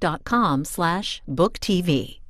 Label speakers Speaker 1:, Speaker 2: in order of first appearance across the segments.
Speaker 1: authorstdeepa.com/booktv.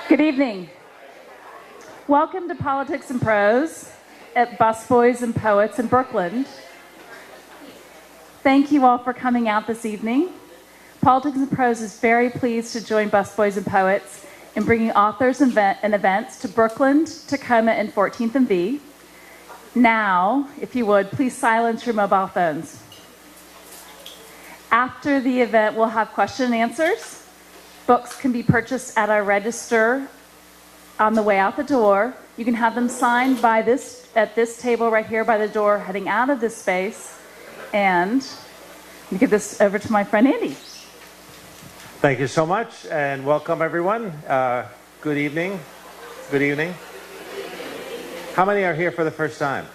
Speaker 2: Good evening. Welcome to Politics and Prose at Busboys and Poets in Brooklyn. Thank you all for coming out this evening. Politics and Prose is very pleased to join Busboys and Poets in bringing authors and events to Brooklyn, Tacoma, and 14th and V. Now, if you would, please silence your mobile phones. After the event, we'll have question and answers. Books can be purchased at our register on the way out the door. You can have them signed at this table right here by the door heading out of this space. And let me give this over to my friend Andy.
Speaker 3: Thank you so much, and welcome everyone. Good evening. Good evening. How many are here for the first time?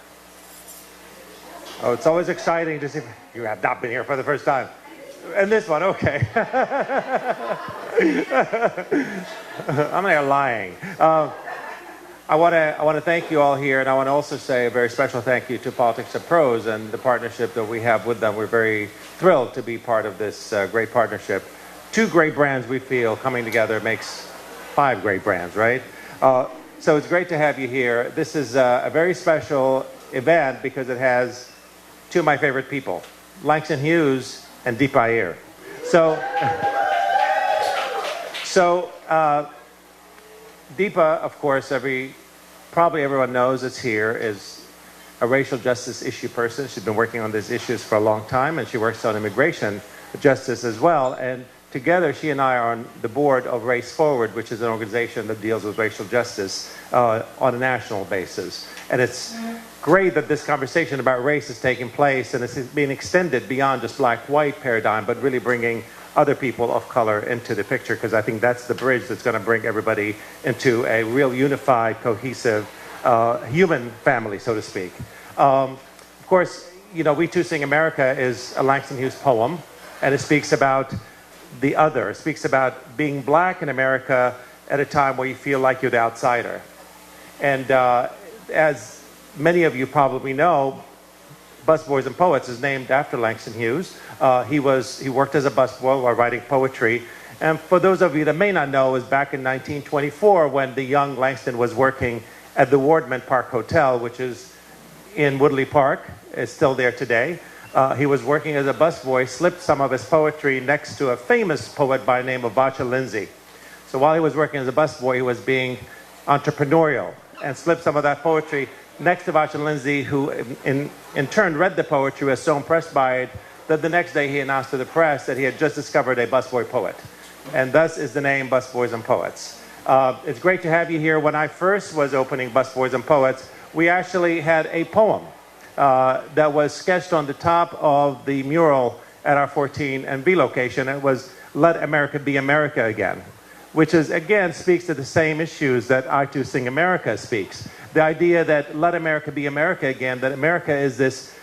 Speaker 3: Oh, it's always exciting to see. You have not been here for the first time. And this one, okay. I'm there lying. I want to thank you all here, and I want to also say a very special thank you to Politics and Prose and the partnership that we have with them. We're very thrilled to be part of this great partnership. Two great brands, we feel, coming together makes 5 great brands, right? So it's great to have you here. This is a very special event because it has 2 of my favorite people, Langston Hughes and Deepa Iyer. So Deepa, of course, probably everyone knows is here, is a racial justice issue person. She's been working on these issues for a long time, and she works on immigration justice as well. And together, she and I are on the board of Race Forward, which is an organization that deals with racial justice on a national basis. And it's great that this conversation about race is taking place, and it's being extended beyond just black-white paradigm, but really bringing other people of color into the picture, because I think that's the bridge that's going to bring everybody into a real unified, cohesive human family, so to speak. Of course, you know, We Too Sing America is a Langston Hughes poem, and it speaks about the other. It speaks about being black in America at a time where you feel like you're the outsider. And as many of you probably know, Busboys and Poets is named after Langston Hughes. He worked as a busboy while writing poetry. And for those of you that may not know, it was back in 1924 when the young Langston was working at the Wardman Park Hotel, which is in Woodley Park. It's still there today. He was working as a busboy, slipped some of his poetry next to a famous poet by the name of Vacha Lindsay. So while he was working as a busboy, he was being entrepreneurial and slipped some of that poetry next to Vacha Lindsay, who in turn read the poetry, was so impressed by it that the next day he announced to the press that he had just discovered a busboy poet. And thus is the name Busboys and Poets. It's great to have you here. When I first was opening Busboys and Poets, we actually had a poem that was sketched on the top of the mural at our 14 and B location. It was Let America Be America Again, which is, again, speaks to the same issues that I Too Sing America speaks. The idea that let America be America again, that America is this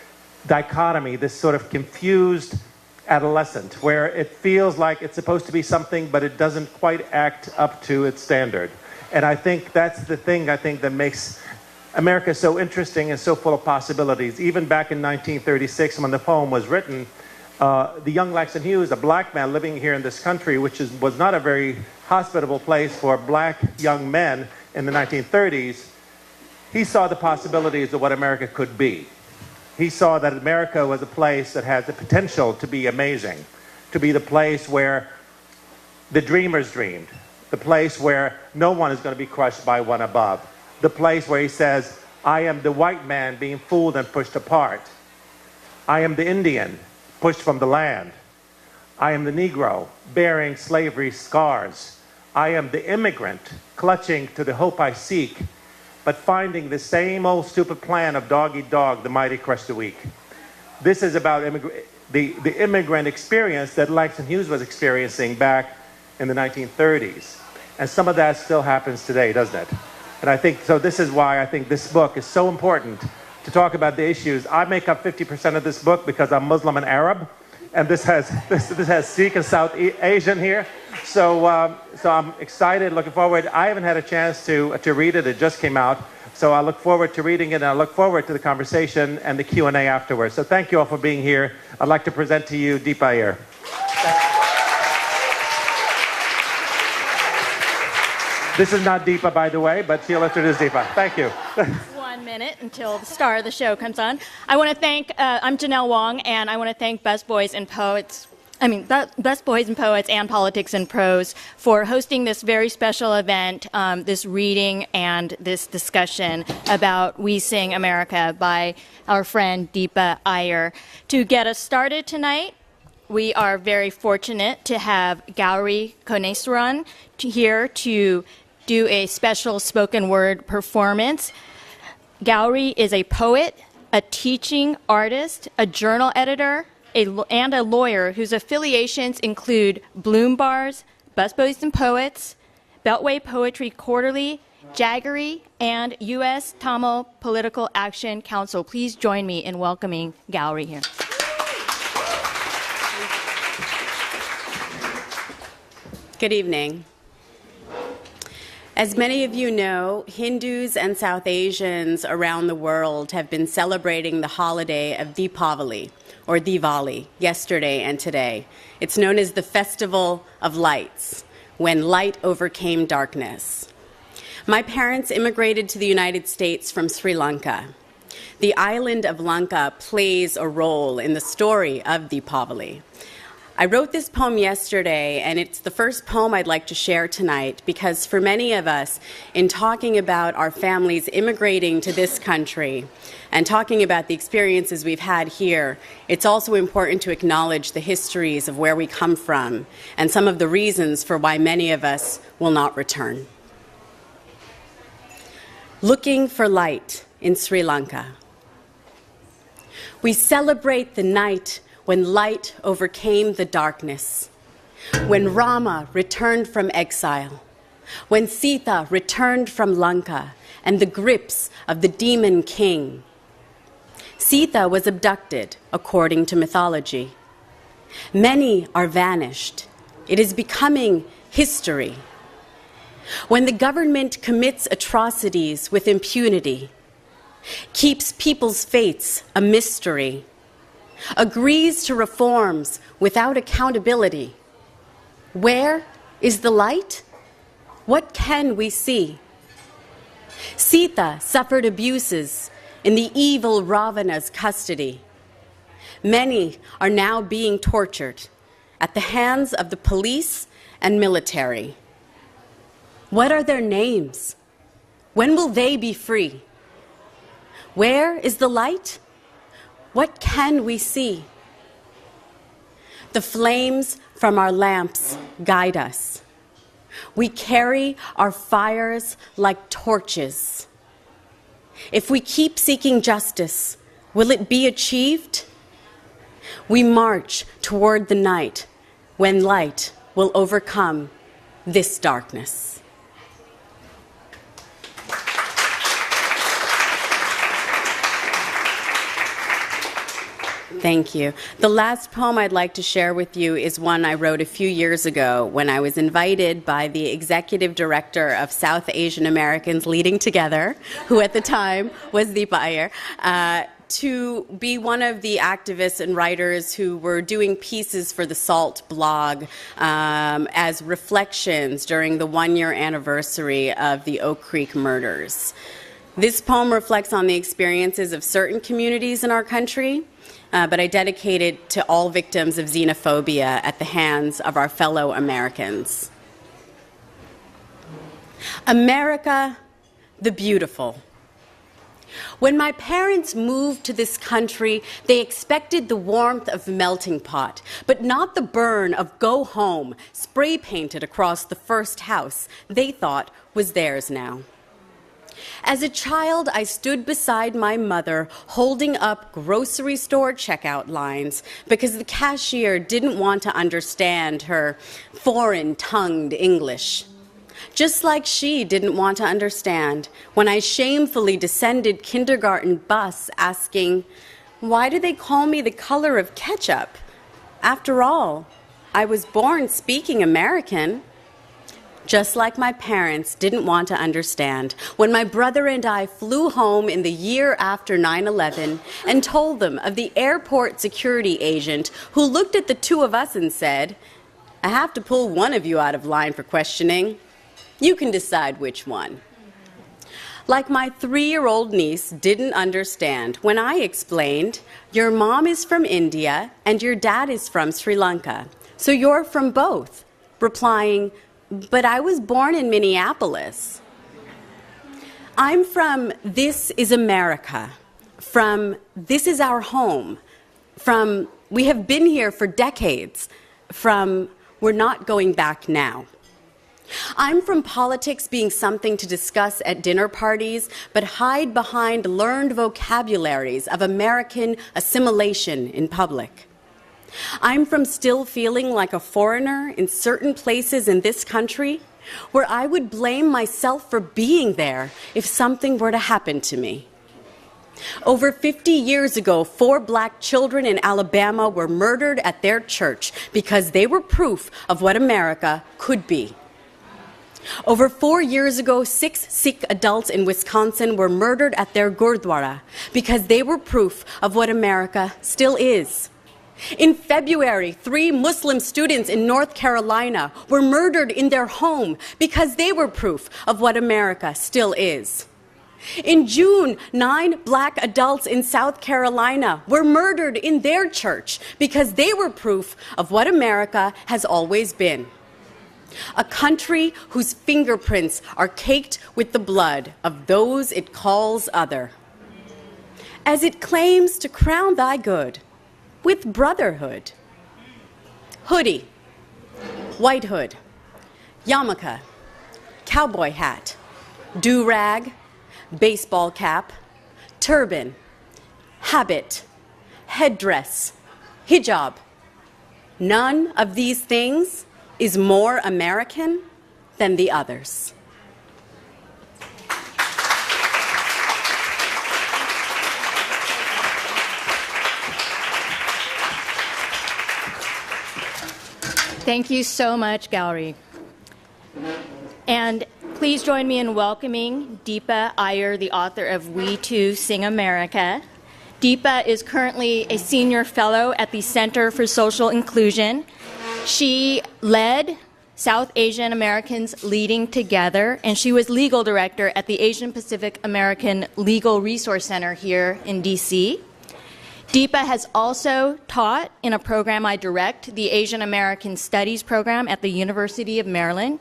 Speaker 3: dichotomy, this sort of confused adolescent, where it feels like it's supposed to be something, but it doesn't quite act up to its standard. And I think that's the thing, that makes America so interesting and so full of possibilities. Even back in 1936, when the poem was written, the young Langston Hughes, a black man living here in this country, which was not a very hospitable place for black young men in the 1930s, he saw the possibilities of what America could be. He saw that America was a place that has the potential to be amazing, to be the place where the dreamers dreamed, the place where no one is going to be crushed by one above, the place where he says, I am the white man being fooled and pushed apart. I am the Indian pushed from the land. I am the Negro bearing slavery's scars. I am the immigrant clutching to the hope I seek, but finding the same old stupid plan of dog eat dog, the mighty crush the weak. this is about the immigrant experience that Langston Hughes was experiencing back in the 1930s. And some of that still happens today, doesn't it? And I think, so this is why I think this book is so important to talk about the issues. I make up 50% of this book because I'm Muslim and Arab, and this has Sikh and South Asian here. So I'm excited, looking forward. I haven't had a chance to read it. It just came out. So I look forward to reading it, and I look forward to the conversation and the Q&A afterwards. So thank you all for being here. I'd like to present to you Deepa Iyer. This is not Deepa, by the way, but she'll introduce Deepa. Thank you.
Speaker 1: 1 minute until the star of the show comes on. I want to thank, I'm Janelle Wong, and I want to thank Busboys and Poets and Politics and Prose for hosting this very special event, this reading and this discussion about We Sing America by our friend Deepa Iyer. To get us started tonight, we are very fortunate to have Gauri Koneswaran here to do a special spoken word performance. Gauri is a poet, a teaching artist, a journal editor, and a lawyer whose affiliations include Bloom Bars, Busboys and Poets, Beltway Poetry Quarterly, Jaggery, and U.S. Tamil Political Action Council. Please join me in welcoming Gauri here.
Speaker 4: Good evening. As many of you know, Hindus and South Asians around the world have been celebrating the holiday of Deepavali, or Diwali, yesterday and today. It's known as the Festival of Lights, when light overcame darkness. My parents immigrated to the United States from Sri Lanka. The island of Lanka plays a role in the story of Deepavali. I wrote this poem yesterday, and it's the first poem I'd like to share tonight because for many of us, in talking about our families immigrating to this country and talking about the experiences we've had here, it's also important to acknowledge the histories of where we come from and some of the reasons for why many of us will not return. Looking for light in Sri Lanka. We celebrate the night when light overcame the darkness, when Rama returned from exile, when Sita returned from Lanka and the grips of the demon king. Sita was abducted, according to mythology. Many are vanished. It is becoming history. When the government commits atrocities with impunity, keeps people's fates a mystery, agrees to reforms without accountability. Where is the light? What can we see? Sita suffered abuses in the evil Ravana's custody. Many are now being tortured at the hands of the police and military. What are their names? When will they be free? Where is the light? What can we see? The flames from our lamps guide us. We carry our fires like torches. If we keep seeking justice, will it be achieved? We march toward the night when light will overcome this darkness. Thank you. The last poem I'd like to share with you is one I wrote a few years ago when I was invited by the executive director of South Asian Americans Leading Together, who at the time was Deepa Iyer, to be one of the activists and writers who were doing pieces for the SALT blog as reflections during the one-year anniversary of the Oak Creek murders. This poem reflects on the experiences of certain communities in our country, but I dedicate it to all victims of xenophobia at the hands of our fellow Americans. America, the beautiful. When my parents moved to this country, they expected the warmth of melting pot, but not the burn of go home, spray painted across the first house they thought was theirs now. As a child, I stood beside my mother holding up grocery store checkout lines because the cashier didn't want to understand her foreign-tongued English. Just like she didn't want to understand when I shamefully descended kindergarten bus asking, "Why do they call me the color of ketchup? After all, I was born speaking American." Just like my parents didn't want to understand when my brother and I flew home in the year after 9/11 and told them of the airport security agent who looked at the two of us and said, "I have to pull one of you out of line for questioning. You can decide which one." Like my 3-year-old niece didn't understand when I explained, "Your mom is from India and your dad is from Sri Lanka, so you're from both," replying, "But I was born in Minneapolis." I'm from "This is America," from "This is our home," from "We have been here for decades," from "We're not going back now." I'm from politics being something to discuss at dinner parties, but hide behind learned vocabularies of American assimilation in public. I'm from still feeling like a foreigner in certain places in this country where I would blame myself for being there if something were to happen to me. Over 50 years ago, 4 black children in Alabama were murdered at their church because they were proof of what America could be. Over 4 years ago, 6 Sikh adults in Wisconsin were murdered at their Gurdwara because they were proof of what America still is. In February, 3 Muslim students in North Carolina were murdered in their home because they were proof of what America still is. In June, 9 black adults in South Carolina were murdered in their church because they were proof of what America has always been. A country whose fingerprints are caked with the blood of those it calls other. As it claims to crown thy good with brotherhood. Hoodie, white hood, yarmulke, cowboy hat, do-rag, baseball cap, turban, habit, headdress, hijab. None of these things is more American than the others.
Speaker 1: Thank you so much, Gallery. And please join me in welcoming Deepa Iyer, the author of We Too Sing America. Deepa is currently a senior fellow at the Center for Social Inclusion. She led South Asian Americans Leading Together, and she was legal director at the Asian Pacific American Legal Resource Center here in DC. Deepa has also taught in a program I direct, the Asian American Studies program at the University of Maryland.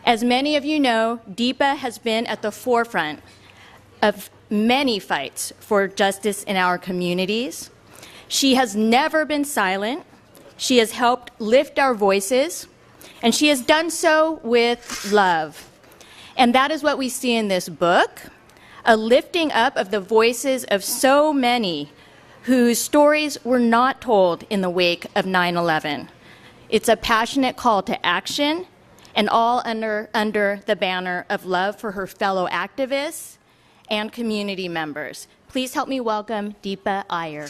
Speaker 1: As many of you know, Deepa has been at the forefront of many fights for justice in our communities. She has never been silent. She has helped lift our voices, and she has done so with love. And that is what we see in this book, a lifting up of the voices of so many whose stories were not told in the wake of 9/11. It's a passionate call to action, and all under the banner of love for her fellow activists and community members. Please help me welcome Deepa Iyer.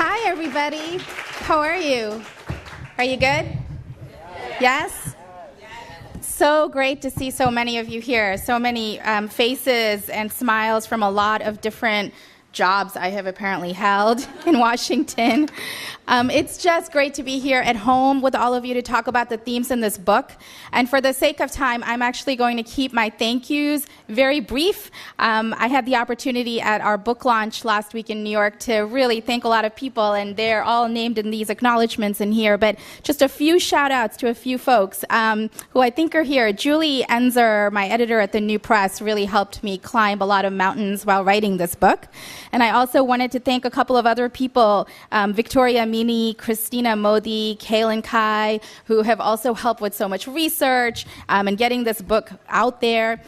Speaker 5: Hi, everybody. How are you? Are you good? Yes? So great to see so many of you here. So many faces and smiles from a lot of different jobs I have apparently held in Washington. It's just great to be here at home with all of you to talk about the themes in this book. And for the sake of time, I'm actually going to keep my thank yous very brief. I had the opportunity at our book launch last week in New York to really thank a lot of people, and they're all named in these acknowledgments in here. But just a few shout outs to a few folks who I think are here. Julie Enzer, my editor at the New Press, really helped me climb a lot of mountains while writing this book. And I also wanted to thank a couple of other people, Victoria Mini, Christina Modi, Kaylin Kai, who have also helped with so much research and getting this book out there.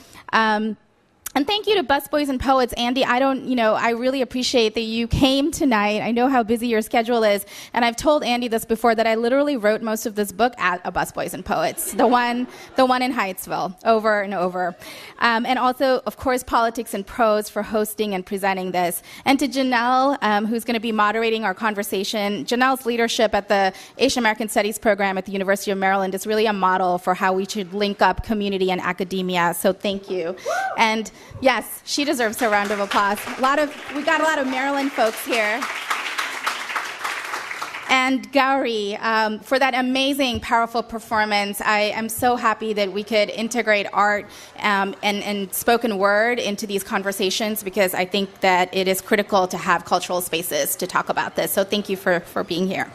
Speaker 5: And thank you to Busboys and Poets. Andy, I really appreciate that you came tonight. I know how busy your schedule is. And I've told Andy this before, that I literally wrote most of this book at a Busboys and Poets, the one in Hyattsville, over and over. And also, of course, Politics and Prose for hosting and presenting this. And to Janelle, who's going to be moderating our conversation. Janelle's leadership at the Asian American Studies program at the University of Maryland is really a model for how we should link up community and academia. So thank you. And yes, she deserves a round of applause. We got a lot of Maryland folks here. And Gauri, for that amazing, powerful performance. I am so happy that we could integrate art and spoken word into these conversations, because I think that it is critical to have cultural spaces to talk about this. So thank you for being here.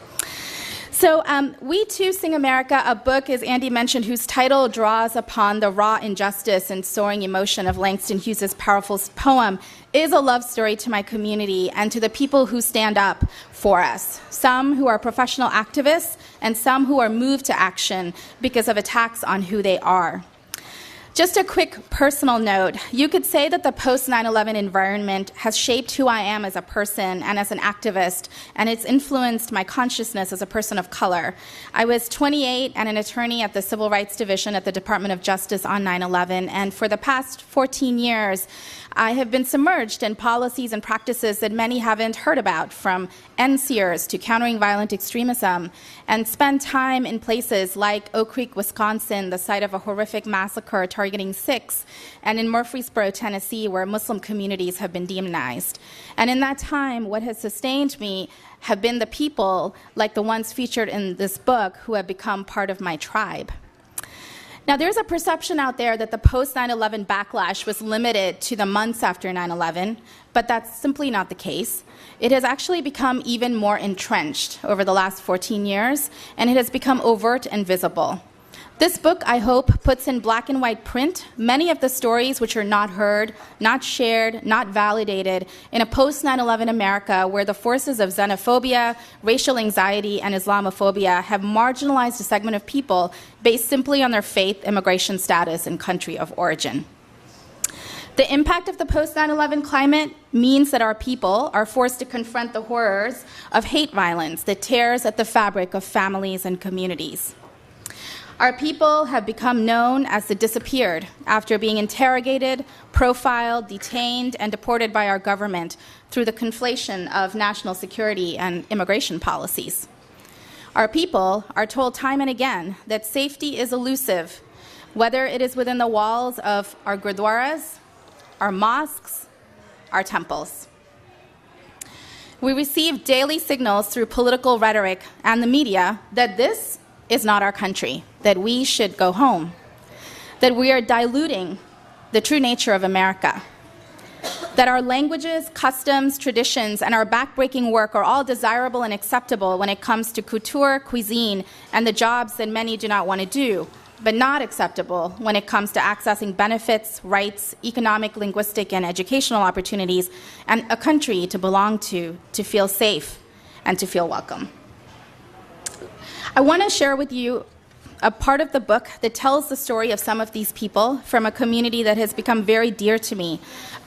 Speaker 5: So We Too Sing America, a book, as Andy mentioned, whose title draws upon the raw injustice and soaring emotion of Langston Hughes' powerful poem, is a love story to my community and to the people who stand up for us, some who are professional activists and some who are moved to action because of attacks on who they are. Just a quick personal note. You could say that the post-9/11 environment has shaped who I am as a person and as an activist, and it's influenced my consciousness as a person of color. I was 28 and an attorney at the Civil Rights Division at the Department of Justice on 9/11, and for the past 14 years, I have been submerged in policies and practices that many haven't heard about, from NCERS to countering violent extremism, and spent time in places like Oak Creek, Wisconsin, the site of a horrific massacre targeting Sikhs, and in Murfreesboro, Tennessee, where Muslim communities have been demonized. And in that time, what has sustained me have been the people, like the ones featured in this book, who have become part of my tribe. Now, there's a perception out there that the post-9/11 backlash was limited to the months after 9/11, but that's simply not the case. It has actually become even more entrenched over the last 14 years, and it has become overt and visible. This book, I hope, puts in black and white print many of the stories which are not heard, not shared, not validated in a post-9/11 America where the forces of xenophobia, racial anxiety, and Islamophobia have marginalized a segment of people based simply on their faith, immigration status, and country of origin. The impact of the post-9/11 climate means that our people are forced to confront the horrors of hate violence that tears at the fabric of families and communities. Our people have become known as the disappeared after being interrogated, profiled, detained, and deported by our government through the conflation of national security and immigration policies. Our people are told time and again that safety is elusive, whether it is within the walls of our gurdwaras, our mosques, our temples. We receive daily signals through political rhetoric and the media that this is not our country, that we should go home, that we are diluting the true nature of America, that our languages, customs, traditions, and our backbreaking work are all desirable and acceptable when it comes to couture, cuisine, and the jobs that many do not want to do, but not acceptable when it comes to accessing benefits, rights, economic, linguistic, and educational opportunities, and a country to belong to feel safe, and to feel welcome. I want to share with you a part of the book that tells the story of some of these people from a community that has become very dear to me,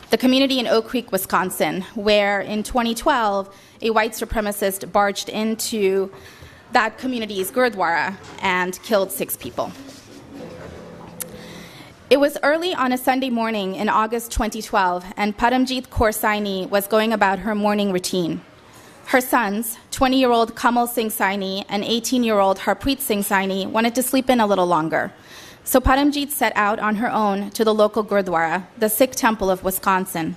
Speaker 5: the community in Oak Creek, Wisconsin, where in 2012, a white supremacist barged into that community's Gurdwara and killed 6 people. It was early on a Sunday morning in August 2012, and Paramjit Kaur Saini was going about her morning routine. Her sons, 20-year-old Kamal Singh Saini and 18-year-old Harpreet Singh Saini, wanted to sleep in a little longer. So Paramjit set out on her own to the local Gurdwara, the Sikh temple of Wisconsin.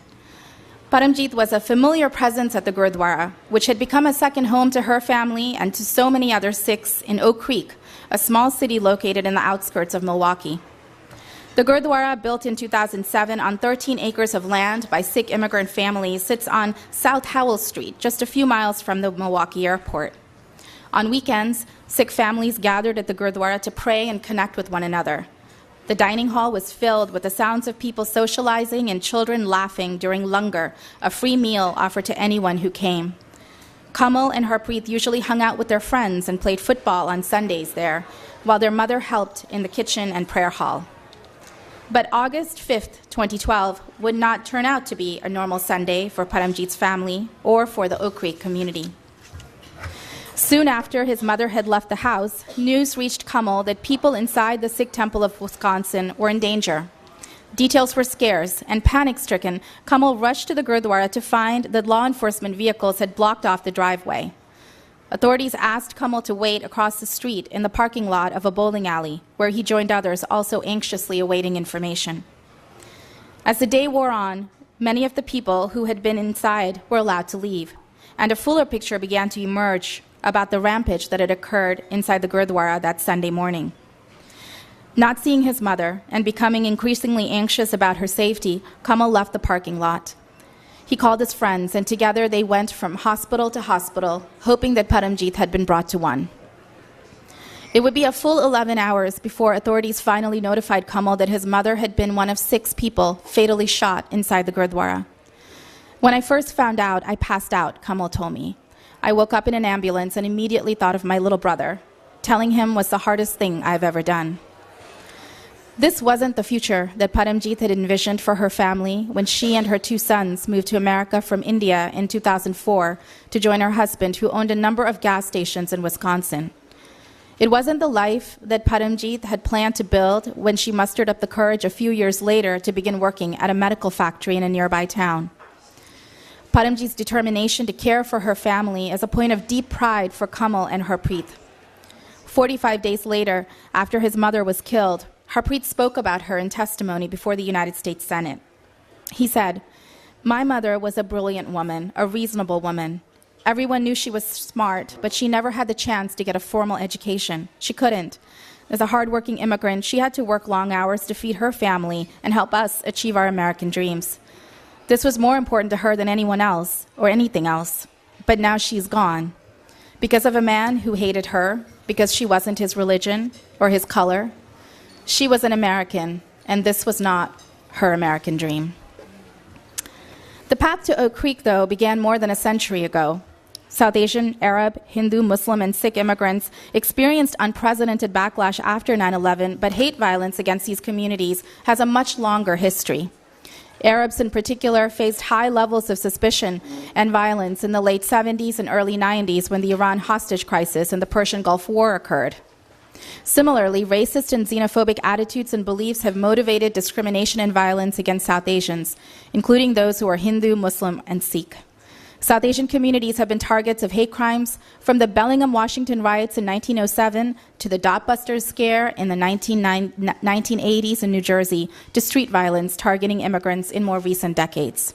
Speaker 5: Paramjit was a familiar presence at the Gurdwara, which had become a second home to her family and to so many other Sikhs in Oak Creek, a small city located in the outskirts of Milwaukee. The Gurdwara, built in 2007 on 13 acres of land by Sikh immigrant families, sits on South Howell Street, just a few miles from the Milwaukee airport. On weekends, Sikh families gathered at the Gurdwara to pray and connect with one another. The dining hall was filled with the sounds of people socializing and children laughing during langar, a free meal offered to anyone who came. Kamal and Harpreet usually hung out with their friends and played football on Sundays there, while their mother helped in the kitchen and prayer hall. But August 5th, 2012 would not turn out to be a normal Sunday for Paramjit's family or for the Oak Creek community. Soon after his mother had left the house, news reached Kamal that people inside the Sikh temple of Wisconsin were in danger. Details were scarce, and panic-stricken, Kamal rushed to the Gurdwara to find that law enforcement vehicles had blocked off the driveway. Authorities asked Kamal to wait across the street in the parking lot of a bowling alley, where he joined others also anxiously awaiting information. As the day wore on, many of the people who had been inside were allowed to leave, and a fuller picture began to emerge about the rampage that had occurred inside the Gurdwara that Sunday morning. Not seeing his mother and becoming increasingly anxious about her safety, Kamal left the parking lot. He called his friends, and together they went from hospital to hospital, hoping that Paramjit had been brought to one. It would be a full 11 hours before authorities finally notified Kamal that his mother had been one of 6 people fatally shot inside the Gurdwara. When I first found out, I passed out, Kamal told me. I woke up in an ambulance and immediately thought of my little brother. Telling him was the hardest thing I've ever done. This wasn't the future that Paramjit had envisioned for her family when she and her 2 sons moved to America from India in 2004 to join her husband, who owned a number of gas stations in Wisconsin. It wasn't the life that Paramjit had planned to build when she mustered up the courage a few years later to begin working at a medical factory in a nearby town. Paramjit's determination to care for her family is a point of deep pride for Kamal and Harpreet. 45 days later, after his mother was killed, Harpreet spoke about her in testimony before the United States Senate. He said, "My mother was a brilliant woman, a reasonable woman. Everyone knew she was smart, but she never had the chance to get a formal education. She couldn't. As a hardworking immigrant, she had to work long hours to feed her family and help us achieve our American dreams. This was more important to her than anyone else or anything else. But now she's gone. Because of a man who hated her, because she wasn't his religion or his color. She was an American, and this was not her American dream." The path to Oak Creek, though, began more than a century ago. South Asian, Arab, Hindu, Muslim, and Sikh immigrants experienced unprecedented backlash after 9/11, but hate violence against these communities has a much longer history. Arabs in particular faced high levels of suspicion and violence in the late 70s and early 90s when the Iran hostage crisis and the Persian Gulf War occurred. Similarly, racist and xenophobic attitudes and beliefs have motivated discrimination and violence against South Asians, including those who are Hindu, Muslim, and Sikh. South Asian communities have been targets of hate crimes, from the Bellingham, Washington riots in 1907 to the Dotbusters scare in the 1980s in New Jersey to street violence targeting immigrants in more recent decades.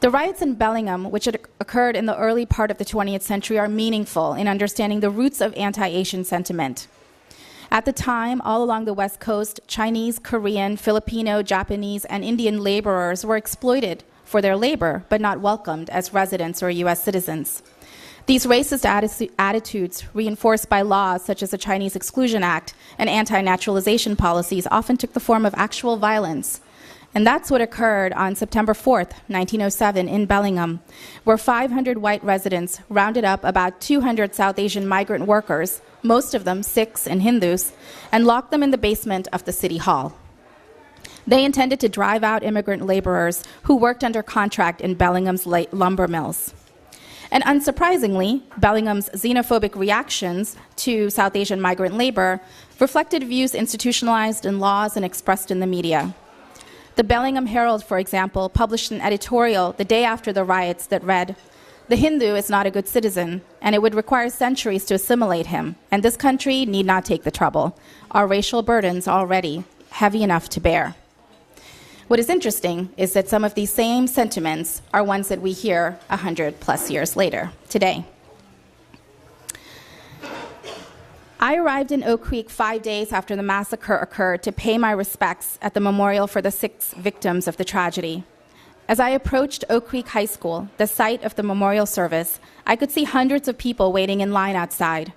Speaker 5: The riots in Bellingham, which had occurred in the early part of the 20th century, are meaningful in understanding the roots of anti-Asian sentiment. At the time, all along the West Coast, Chinese, Korean, Filipino, Japanese, and Indian laborers were exploited for their labor, but not welcomed as residents or U.S. citizens. These racist attitudes, reinforced by laws such as the Chinese Exclusion Act and anti-naturalization policies, often took the form of actual violence. And that's what occurred on September 4th, 1907 in Bellingham, where 500 white residents rounded up about 200 South Asian migrant workers, most of them Sikhs and Hindus, and locked them in the basement of the city hall. They intended to drive out immigrant laborers who worked under contract in Bellingham's lumber mills. And unsurprisingly, Bellingham's xenophobic reactions to South Asian migrant labor reflected views institutionalized in laws and expressed in the media. The Bellingham Herald, for example, published an editorial the day after the riots that read, "The Hindu is not a good citizen, and it would require centuries to assimilate him, and this country need not take the trouble. Our racial burdens are already heavy enough to bear." What is interesting is that some of these same sentiments are ones that we hear 100+ years later, today. I arrived in Oak Creek 5 days after the massacre occurred to pay my respects at the memorial for the 6 victims of the tragedy. As I approached Oak Creek High School, the site of the memorial service, I could see hundreds of people waiting in line outside.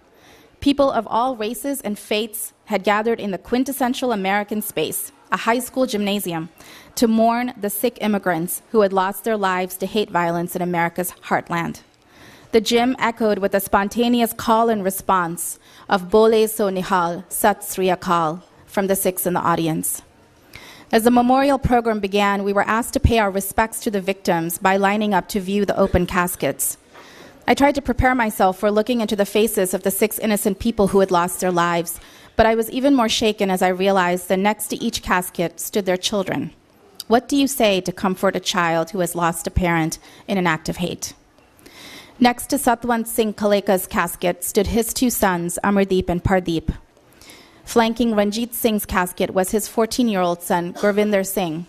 Speaker 5: People of all races and faiths had gathered in the quintessential American space, a high school gymnasium, to mourn the Sikh immigrants who had lost their lives to hate violence in America's heartland. The gym echoed with a spontaneous call and response of Bole So Nihal, Sat Sri Akal, from the Sikhs in the audience. As the memorial program began, we were asked to pay our respects to the victims by lining up to view the open caskets. I tried to prepare myself for looking into the faces of the 6 innocent people who had lost their lives, but I was even more shaken as I realized that next to each casket stood their children. What do you say to comfort a child who has lost a parent in an act of hate? Next to Satwant Singh Kaleka's casket stood his 2 sons, Amardeep and Pardeep. Flanking Ranjit Singh's casket was his 14-year-old son, Gurvinder Singh.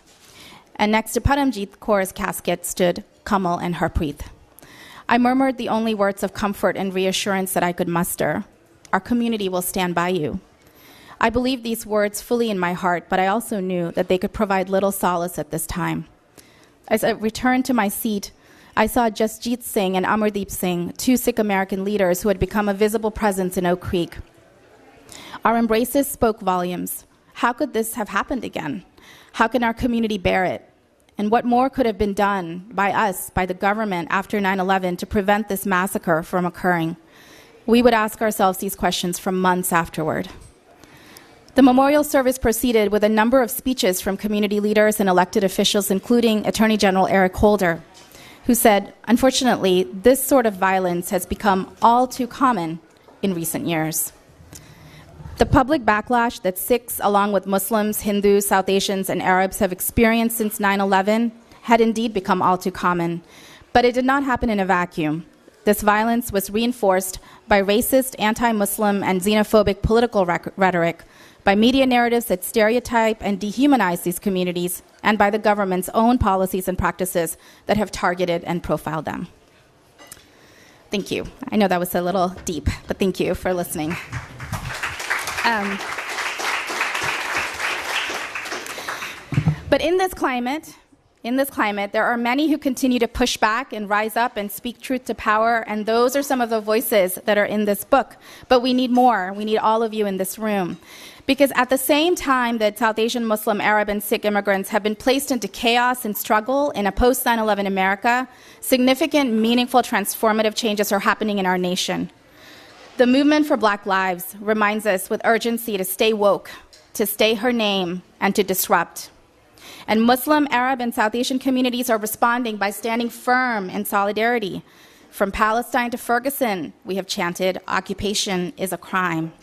Speaker 5: And next to Paramjit Kaur's casket stood Kamal and Harpreet. I murmured the only words of comfort and reassurance that I could muster. Our community will stand by you. I believed these words fully in my heart, but I also knew that they could provide little solace at this time. As I returned to my seat, I saw Jasjit Singh and Amardeep Singh, 2 Sikh American leaders who had become a visible presence in Oak Creek. Our embraces spoke volumes. How could this have happened again? How can our community bear it? And what more could have been done by us, by the government, after 9/11 to prevent this massacre from occurring? We would ask ourselves these questions for months afterward. The memorial service proceeded with a number of speeches from community leaders and elected officials, including Attorney General Eric Holder, who said, unfortunately, this sort of violence has become all too common in recent years. The public backlash that Sikhs, along with Muslims, Hindus, South Asians, and Arabs have experienced since 9/11 had indeed become all too common, but it did not happen in a vacuum. This violence was reinforced by racist, anti-Muslim, and xenophobic political rhetoric, by media narratives that stereotype and dehumanize these communities, and by the government's own policies and practices that have targeted and profiled them. Thank you. I know that was a little deep, but thank you for listening. But in this climate, there are many who continue to push back and rise up and speak truth to power, and those are some of the voices that are in this book. But we need more. We need all of you in this room. Because at the same time that South Asian, Muslim, Arab, and Sikh immigrants have been placed into chaos and struggle in a post-9/11 America, significant, meaningful, transformative changes are happening in our nation. The movement for Black Lives reminds us with urgency to stay woke, to stay her name, and to disrupt. And Muslim, Arab, and South Asian communities are responding by standing firm in solidarity. From Palestine to Ferguson, we have chanted, "Occupation is a crime."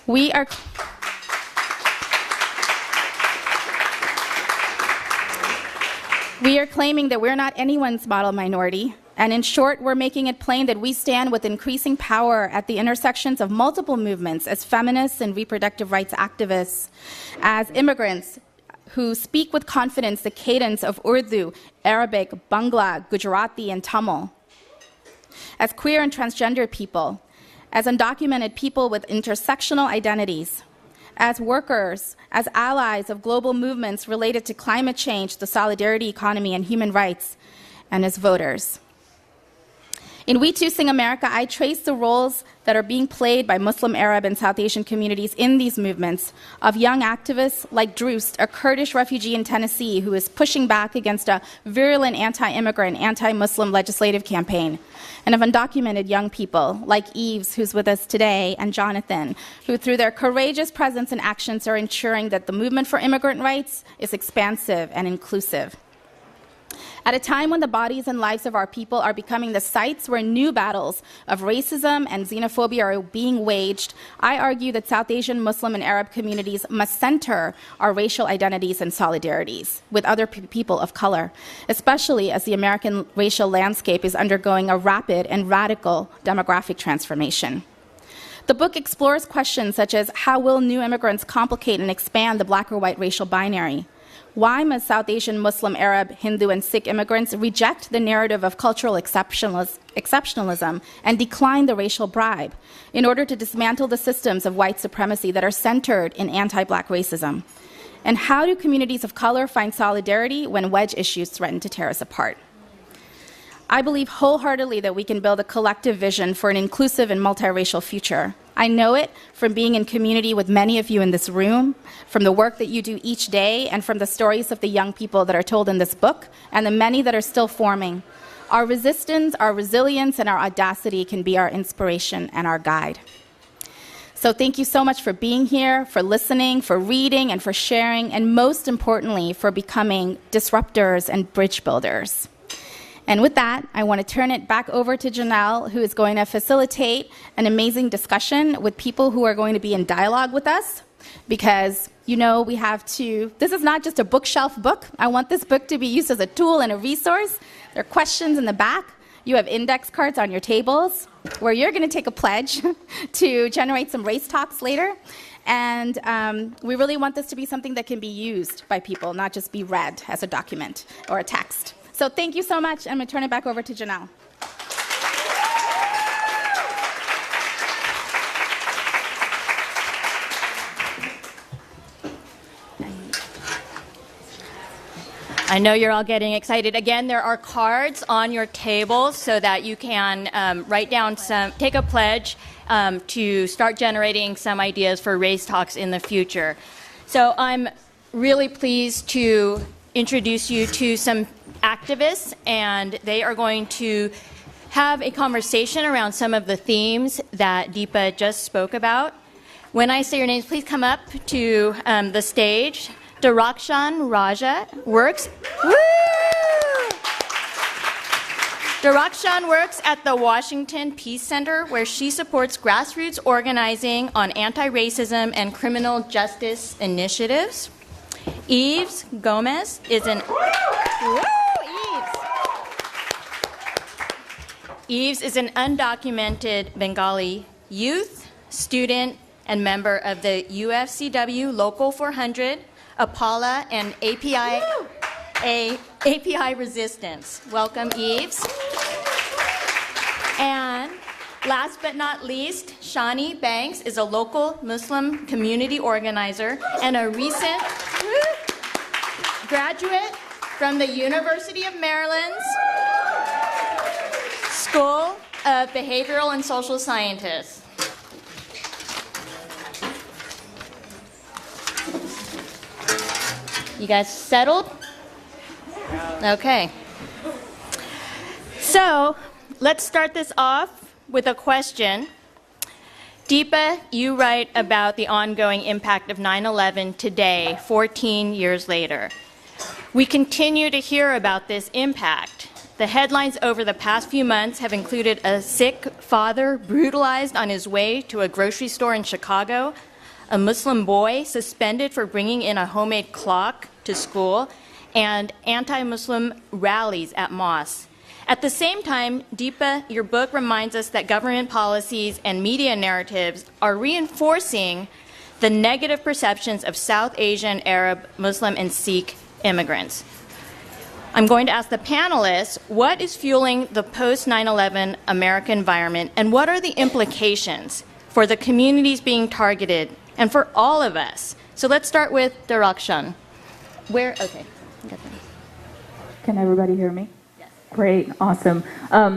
Speaker 5: We are claiming that we're not anyone's model minority. And in short, we're making it plain that we stand with increasing power at the intersections of multiple movements as feminists and reproductive rights activists, as immigrants who speak with confidence the cadence of Urdu, Arabic, Bangla, Gujarati, and Tamil, as queer and transgender people, as undocumented people with intersectional identities, as workers, as allies of global movements related to climate change, the solidarity economy, and human rights, and as voters. In We Too Sing America, I trace the roles that are being played by Muslim, Arab, and South Asian communities in these movements of young activists like Droost, a Kurdish refugee in Tennessee who is pushing back against a virulent anti-immigrant, anti-Muslim legislative campaign, and of undocumented young people like Yves, who's with us today, and Jonathan, who through their courageous presence and actions are ensuring that the movement for immigrant rights is expansive and inclusive. At a time when the bodies and lives of our people are becoming the sites where new battles of racism and xenophobia are being waged, I argue that South Asian, Muslim, and Arab communities must center our racial identities and solidarities with other people of color, especially as the American racial landscape is undergoing a rapid and radical demographic transformation. The book explores questions such as how will new immigrants complicate and expand the black or white racial binary? Why must South Asian, Muslim, Arab, Hindu, and Sikh immigrants reject the narrative of cultural exceptionalism and decline the racial bribe in order to dismantle the systems of white supremacy that are centered in anti-black racism? And how do communities of color find solidarity when wedge issues threaten to tear us apart? I believe wholeheartedly that we can build a collective vision for an inclusive and multiracial future. I know it from being in community with many of you in this room, from the work that you do each day, and from the stories of the young people that are told in this book, and the many that are still forming. Our resistance, our resilience, and our audacity can be our inspiration and our guide. So thank you so much for being here, for listening, for reading, and for sharing, and most importantly, for becoming disruptors and bridge builders. And with that, I want to turn it back over to Janelle, who is going to facilitate an amazing discussion with people who are going to be in dialogue with us, because we have to, this is not just a bookshelf book. I want this book to be used as a tool and a resource. There are questions in the back. You have index cards on your tables where you're going to take a pledge to generate some race talks later. And we really want this to be something that can be used by people, not just be read as a document or a text. So thank you so much. I'm going to turn it back over to Janelle.
Speaker 1: I know you're all getting excited. Again, there are cards on your tables so that you can write down take a pledge to start generating some ideas for race talks in the future. So I'm really pleased to introduce you to some activists, and they are going to have a conversation around some of the themes that Deepa just spoke about. When I say your names, please come up to the stage. Darakshan works at the Washington Peace Center, where she supports grassroots organizing on anti-racism and criminal justice initiatives. Yves Gomes is an undocumented Bengali youth, student, and member of the UFCW Local 400, APALA, and API Resistance. Welcome, Yves. And last but not least, Shani Banks is a local Muslim community organizer and a recent graduate from the University of Maryland's School of Behavioral and Social Sciences. You guys settled? Okay. So let's start this off with a question. Deepa, you write about the ongoing impact of 9/11 today, 14 years later. We continue to hear about this impact. The headlines over the past few months have included a Sikh father brutalized on his way to a grocery store in Chicago, a Muslim boy suspended for bringing in a homemade clock to school, and anti-Muslim rallies at mosques. At the same time, Deepa, your book reminds us that government policies and media narratives are reinforcing the negative perceptions of South Asian, Arab, Muslim, and Sikh immigrants. I'm going to ask the panelists, what is fueling the post-9/11 American environment, and what are the implications for the communities being targeted and for all of us? So let's start with Darakshan. Okay.
Speaker 2: Can everybody hear me? Yes. Great, awesome.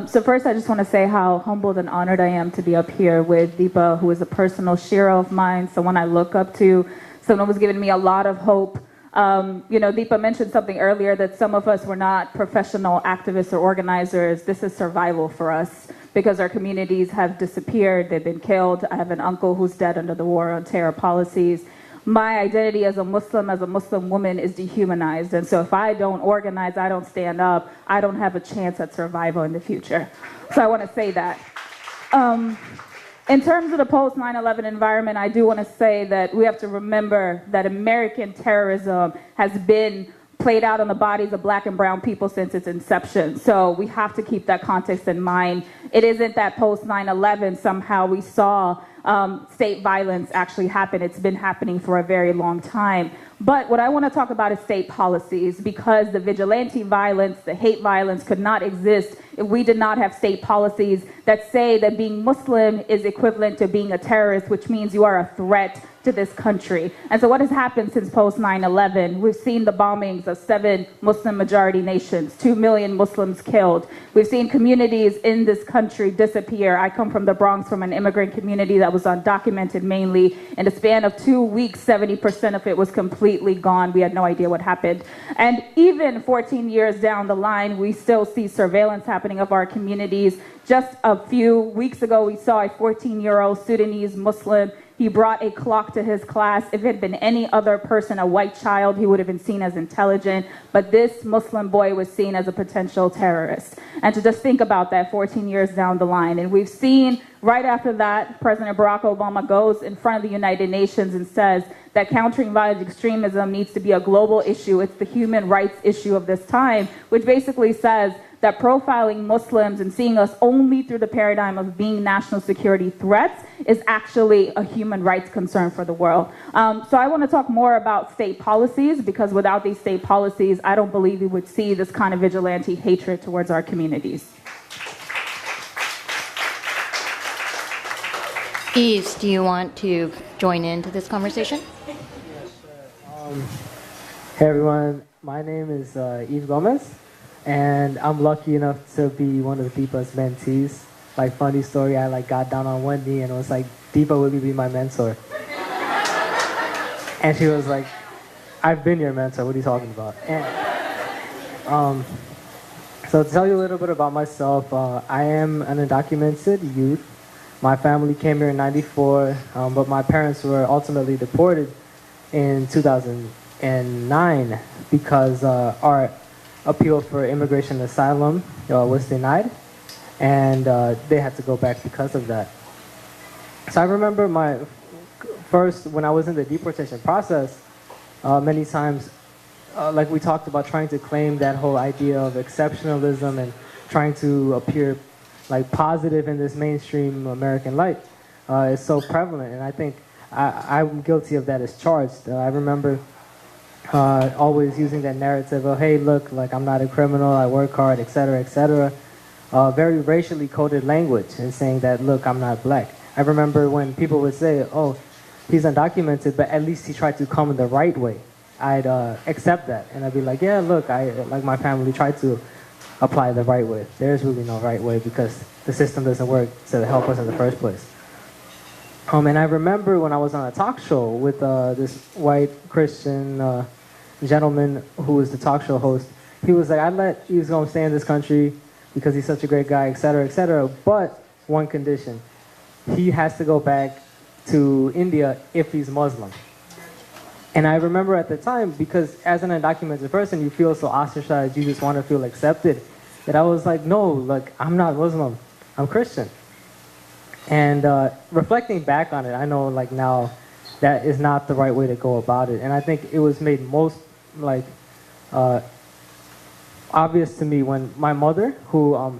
Speaker 2: So first I just want to say how humbled and honored I am to be up here with Deepa, who is a personal shero of mine, someone I look up to, someone who's given me a lot of hope. Deepa mentioned something earlier that some of us were not professional activists or organizers. This is survival for us because our communities have disappeared. They've been killed. I have an uncle who's dead under the war on terror policies. My identity as a Muslim woman is dehumanized. And so if I don't organize, I don't stand up, I don't have a chance at survival in the future. So I want to say that. In terms of the post-9/11 environment, I do want to say that we have to remember that American terrorism has been played out on the bodies of black and brown people since its inception. So we have to keep that context in mind. It isn't that post-9/11 somehow we saw state violence actually happen. It's been happening for a very long time. But what I want to talk about is state policies, because the vigilante violence, the hate violence could not exist
Speaker 6: if we did not have state policies that say that being Muslim is equivalent to being a terrorist, which means you are a threat to this country. And so what has happened since post 9/11? We've seen the bombings of 7 Muslim majority nations, 2 million Muslims killed. We've seen communities in this country disappear. I come from the Bronx, from an immigrant community that was undocumented mainly. In the span of 2 weeks, 70% of it was completely gone. We had no idea what happened. And even 14 years down the line, we still see surveillance happening of our communities. Just a few weeks ago, we saw a 14-year-old Sudanese Muslim. He brought a clock to his class. If it had been any other person, a white child, he would have been seen as intelligent. But this Muslim boy was seen as a potential terrorist. And to just think about that 14 years down the line. And we've seen right after that, President Barack Obama goes in front of the United Nations and says that countering violent extremism needs to be a global issue. It's the human rights issue of this time, which basically says that profiling Muslims and seeing us only through the paradigm of being national security threats is actually a human rights concern for the world. So I want to talk more about state policies, because without these state policies, I don't believe we would see this kind of vigilante hatred towards our communities.
Speaker 1: Yves, do you want to join into this conversation?
Speaker 7: Hey everyone, my name is Yves Gomes, and I'm lucky enough to be one of Deepa's mentees. Like, funny story, I got down on one knee and was like, Deepa, will you be my mentor? And she was like, I've been your mentor, what are you talking about? And, so to tell you a little bit about myself, I am an undocumented youth. My family came here in '94, but my parents were ultimately deported in 2009 because our appeal for immigration asylum was denied, and they had to go back because of that. So I remember when I was in the deportation process, many times, like we talked about, trying to claim that whole idea of exceptionalism and trying to appear positive in this mainstream American light is so prevalent, and I think I'm guilty of that as charged. I remember always using that narrative of, hey, look, I'm not a criminal, I work hard, etc., etc. Very racially coded language, and saying that, look, I'm not black. I remember when people would say, oh, he's undocumented, but at least he tried to come the right way. I'd accept that, and I'd be like, yeah, look, my family tried to apply the right way. There's really no right way because the system doesn't work to help us in the first place. And I remember when I was on a talk show with this white Christian gentleman who was the talk show host. He was like, he was going to stay in this country because he's such a great guy, et cetera, but one condition. He has to go back to India if he's Muslim. And I remember at the time, because as an undocumented person, you feel so ostracized, you just want to feel accepted, that I was like, no, I'm not Muslim, I'm Christian. And reflecting back on it, I know now that is not the right way to go about it. And I think it was made most obvious to me when my mother, who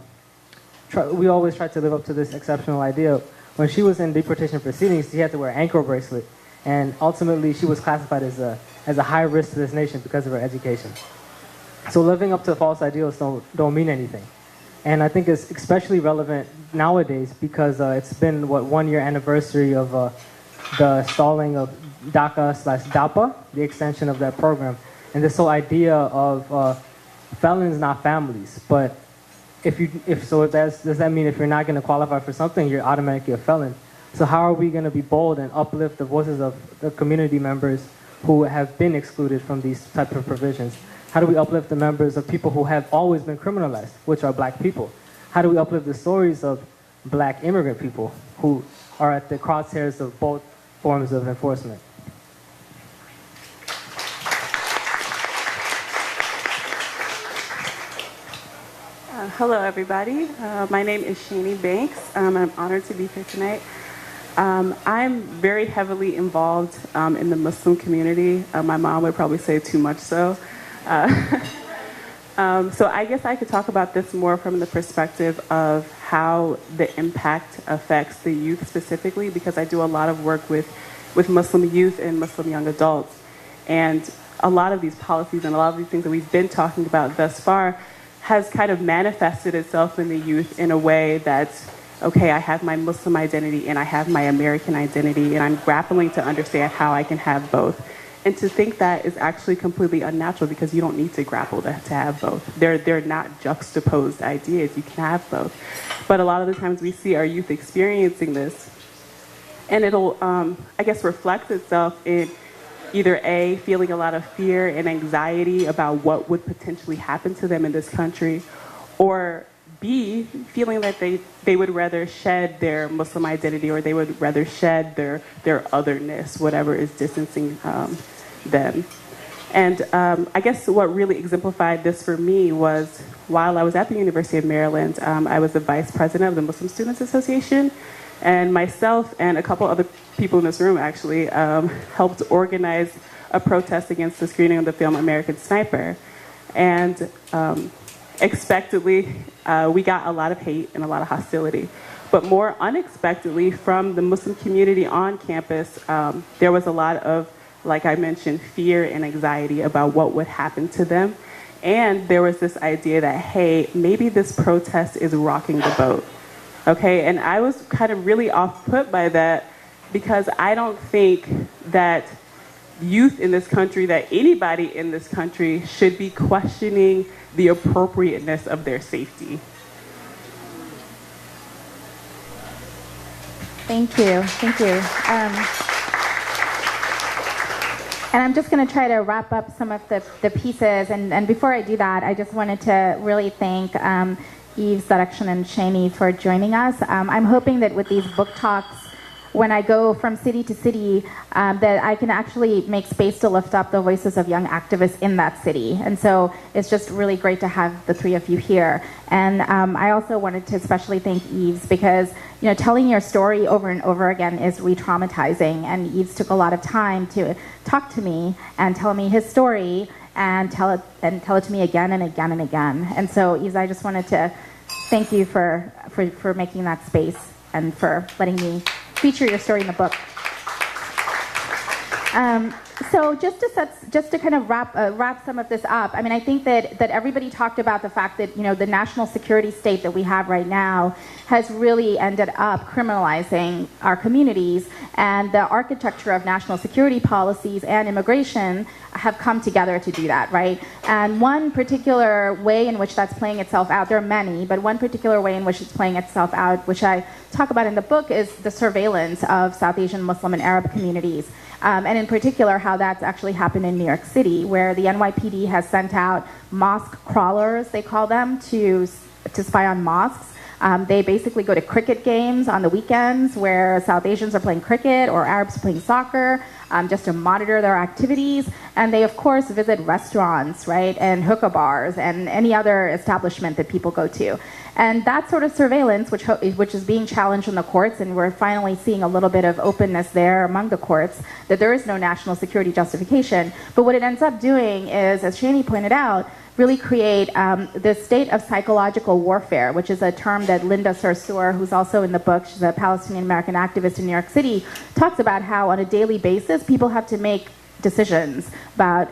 Speaker 7: we always tried to live up to this exceptional idea, when she was in deportation proceedings, she had to wear an ankle bracelet. And ultimately, she was classified as a high risk to this nation because of her education. So living up to false ideals don't mean anything. And I think it's especially relevant nowadays because it's been, 1 year anniversary of the stalling of DACA/DAPA, the extension of that program. And this whole idea of felons, not families. But does that mean if you're not going to qualify for something, you're automatically a felon? So how are we going to be bold and uplift the voices of the community members who have been excluded from these type of provisions? How do we uplift the members of people who have always been criminalized, which are black people? How do we uplift the stories of black immigrant people who are at the crosshairs of both forms of enforcement?
Speaker 8: Hello, everybody. My name is Shani Banks. I'm honored to be here tonight. I'm very heavily involved in the Muslim community. My mom would probably say too much so. So I guess I could talk about this more from the perspective of how the impact affects the youth specifically, because I do a lot of work with Muslim youth and Muslim young adults. And a lot of these policies and a lot of these things that we've been talking about thus far has kind of manifested itself in the youth in a way that's, okay, I have my Muslim identity and I have my American identity, and I'm grappling to understand how I can have both. And to think that is actually completely unnatural, because you don't need to grapple to have both. They're not juxtaposed ideas. You can have both. But a lot of the times we see our youth experiencing this, and it'll, I guess, reflect itself in either A, feeling a lot of fear and anxiety about what would potentially happen to them in this country, or B, feeling that they would rather shed their Muslim identity, or they would rather shed their otherness, whatever is distancing them. And I guess what really exemplified this for me was while I was at the University of Maryland, I was the vice president of the Muslim Students Association, and myself and a couple other people in this room actually helped organize a protest against the screening of the film American Sniper. And expectedly, we got a lot of hate and a lot of hostility. But more unexpectedly, from the Muslim community on campus, there was a lot of, like I mentioned, fear and anxiety about what would happen to them. And there was this idea that, hey, maybe this protest is rocking the boat. Okay, and I was kind of really off-put by that, because I don't think that youth in this country, that anybody in this country should be questioning the appropriateness of their safety.
Speaker 5: Thank you. Thank you. And I'm just going to try to wrap up some of the pieces. And before I do that, I just wanted to really thank Yves, Darakshan, and Shani for joining us. I'm hoping that with these book talks, when I go from city to city, that I can actually make space to lift up the voices of young activists in that city. And so it's just really great to have the three of you here. And I also wanted to especially thank Yves, because telling your story over and over again is re-traumatizing. And Yves took a lot of time to talk to me and tell me his story, and tell it to me again and again and again. And so, Yves, I just wanted to thank you for making that space and for letting me feature your story in the book. So just to kind of wrap some of this up, I mean, I think that everybody talked about the fact that the national security state that we have right now has really ended up criminalizing our communities, and the architecture of national security policies and immigration have come together to do that, right? And one particular way in which that's playing itself out, there are many, but one particular way in which it's playing itself out, which I talk about in the book, is the surveillance of South Asian Muslim and Arab communities. And in particular, how that's actually happened in New York City, where the NYPD has sent out mosque crawlers, they call them, to spy on mosques. They basically go to cricket games on the weekends where South Asians are playing cricket or Arabs playing soccer, just to monitor their activities. And they, of course, visit restaurants, right, and hookah bars and any other establishment that people go to. And that sort of surveillance, which is being challenged in the courts, and we're finally seeing a little bit of openness there among the courts, that there is no national security justification. But what it ends up doing is, as Shani pointed out, really create this state of psychological warfare, which is a term that Linda Sarsour, who's also in the book, she's a Palestinian-American activist in New York City, talks about how on a daily basis people have to make decisions about,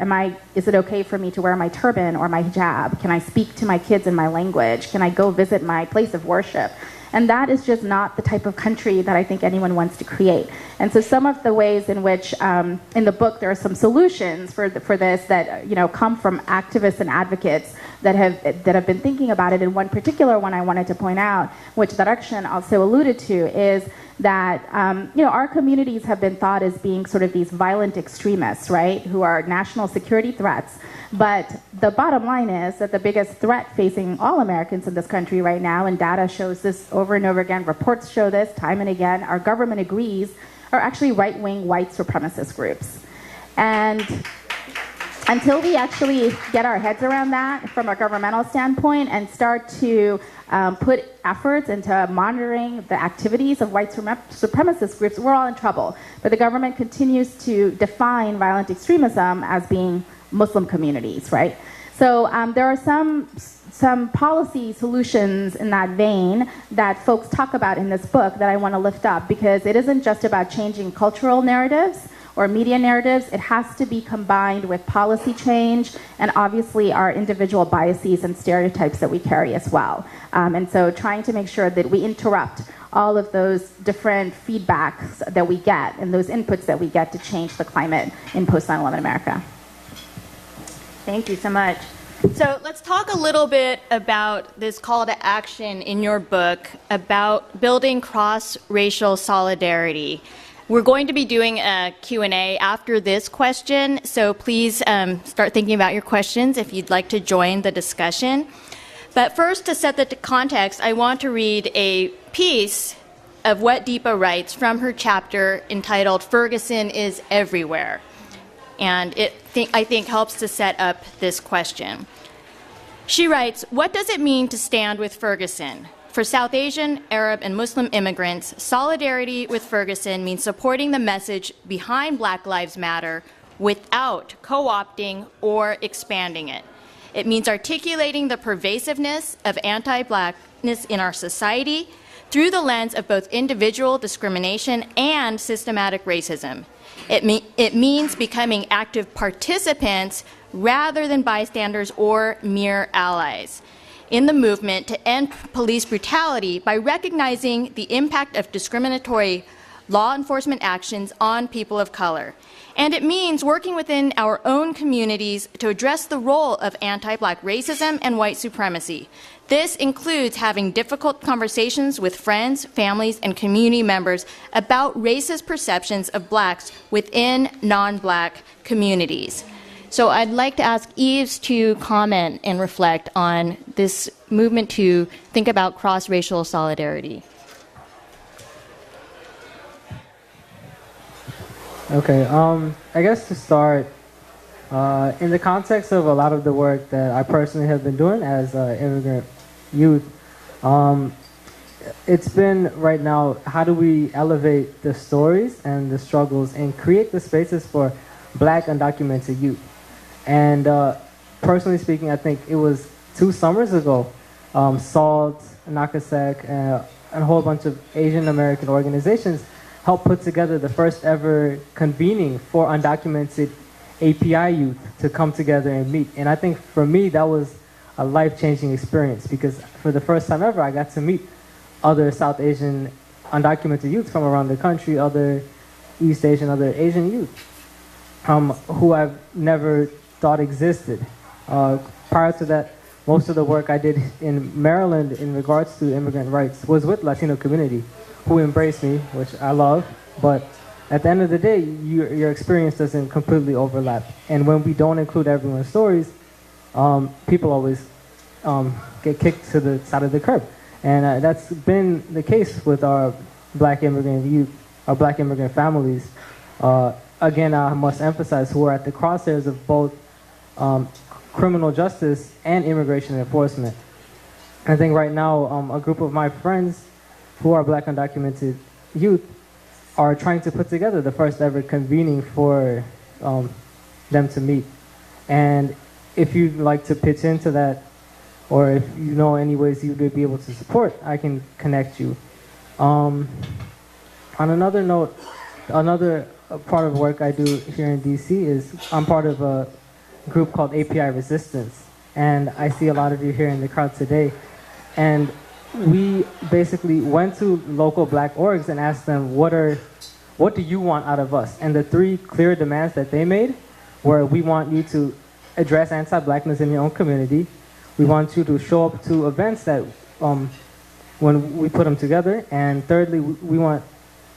Speaker 5: is it okay for me to wear my turban or my hijab? Can I speak to my kids in my language? Can I go visit my place of worship? And that is just not the type of country that I think anyone wants to create. And so some of the ways in which, in the book, there are some solutions for this that come from activists and advocates that have been thinking about it. And one particular one I wanted to point out, which Darakshan also alluded to, is that our communities have been thought as being sort of these violent extremists, right, who are national security threats. But the bottom line is that the biggest threat facing all Americans in this country right now, and data shows this over and over again, reports show this time and again, our government agrees, are actually right-wing white supremacist groups. And until we actually get our heads around that from a governmental standpoint and start to put efforts into monitoring the activities of white supremacist groups, we're all in trouble. But the government continues to define violent extremism as being Muslim communities, right? So there are some policy solutions in that vein that folks talk about in this book that I want to lift up, because it isn't just about changing cultural narratives
Speaker 6: or media narratives. It has to be combined with policy change and obviously our individual biases and stereotypes that we carry as well. And so trying to make sure that we interrupt all of those different feedbacks that we get and those inputs that we get to change the climate in post 9/11 America.
Speaker 1: Thank you so much. So let's talk a little bit about this call to action in your book about building cross-racial solidarity. We're going to be doing a Q&A after this question, so please start thinking about your questions if you'd like to join the discussion. But first, to set the context, I want to read a piece of what Deepa writes from her chapter entitled "Ferguson is Everywhere." And I think helps to set up this question. She writes, "What does it mean to stand with Ferguson? For South Asian, Arab, and Muslim immigrants, solidarity with Ferguson means supporting the message behind Black Lives Matter without co-opting or expanding it. It means articulating the pervasiveness of anti-Blackness in our society through the lens of both individual discrimination and systematic racism. It means becoming active participants rather than bystanders or mere allies in the movement to end police brutality by recognizing the impact of discriminatory law enforcement actions on people of color. And it means working within our own communities to address the role of anti-Black racism and white supremacy. This includes having difficult conversations with friends, families, and community members about racist perceptions of Blacks within non-Black communities." So I'd like to ask Yves to comment and reflect on this movement to think about cross-racial solidarity.
Speaker 7: Okay, I guess to start, in the context of a lot of the work that I personally have been doing as immigrant youth, it's been right now, how do we elevate the stories and the struggles and create the spaces for Black undocumented youth? And personally speaking, I think it was 2 summers ago, SALT, NACASEC, and a whole bunch of Asian American organizations helped put together the first ever convening for undocumented API youth to come together and meet. And I think for me, that was a life-changing experience because for the first time ever, I got to meet other South Asian undocumented youth from around the country, other East Asian, other Asian youth, who I've never thought existed. Prior to that, most of the work I did in Maryland in regards to immigrant rights was with Latino community, who embraced me, which I love, but at the end of the day, your experience doesn't completely overlap. And when we don't include everyone's stories, people always get kicked to the side of the curb. And that's been the case with our Black immigrant youth, our Black immigrant families. Again, I must emphasize who are at the crosshairs of both criminal justice and immigration enforcement. I think right now, a group of my friends who are Black undocumented youth are trying to put together the first ever convening for them to meet. And if you'd like to pitch into that, or if you know any ways you would be able to support, I can connect you. On another note, another part of work I do here in DC is I'm part of a group called API Resistance. And I see a lot of you here in the crowd today. And we basically went to local Black orgs and asked them, what do you want out of us? And the 3 clear demands that they made were, we want you to address anti-Blackness in your own community. We want you to show up to events that when we put them together. And thirdly, we want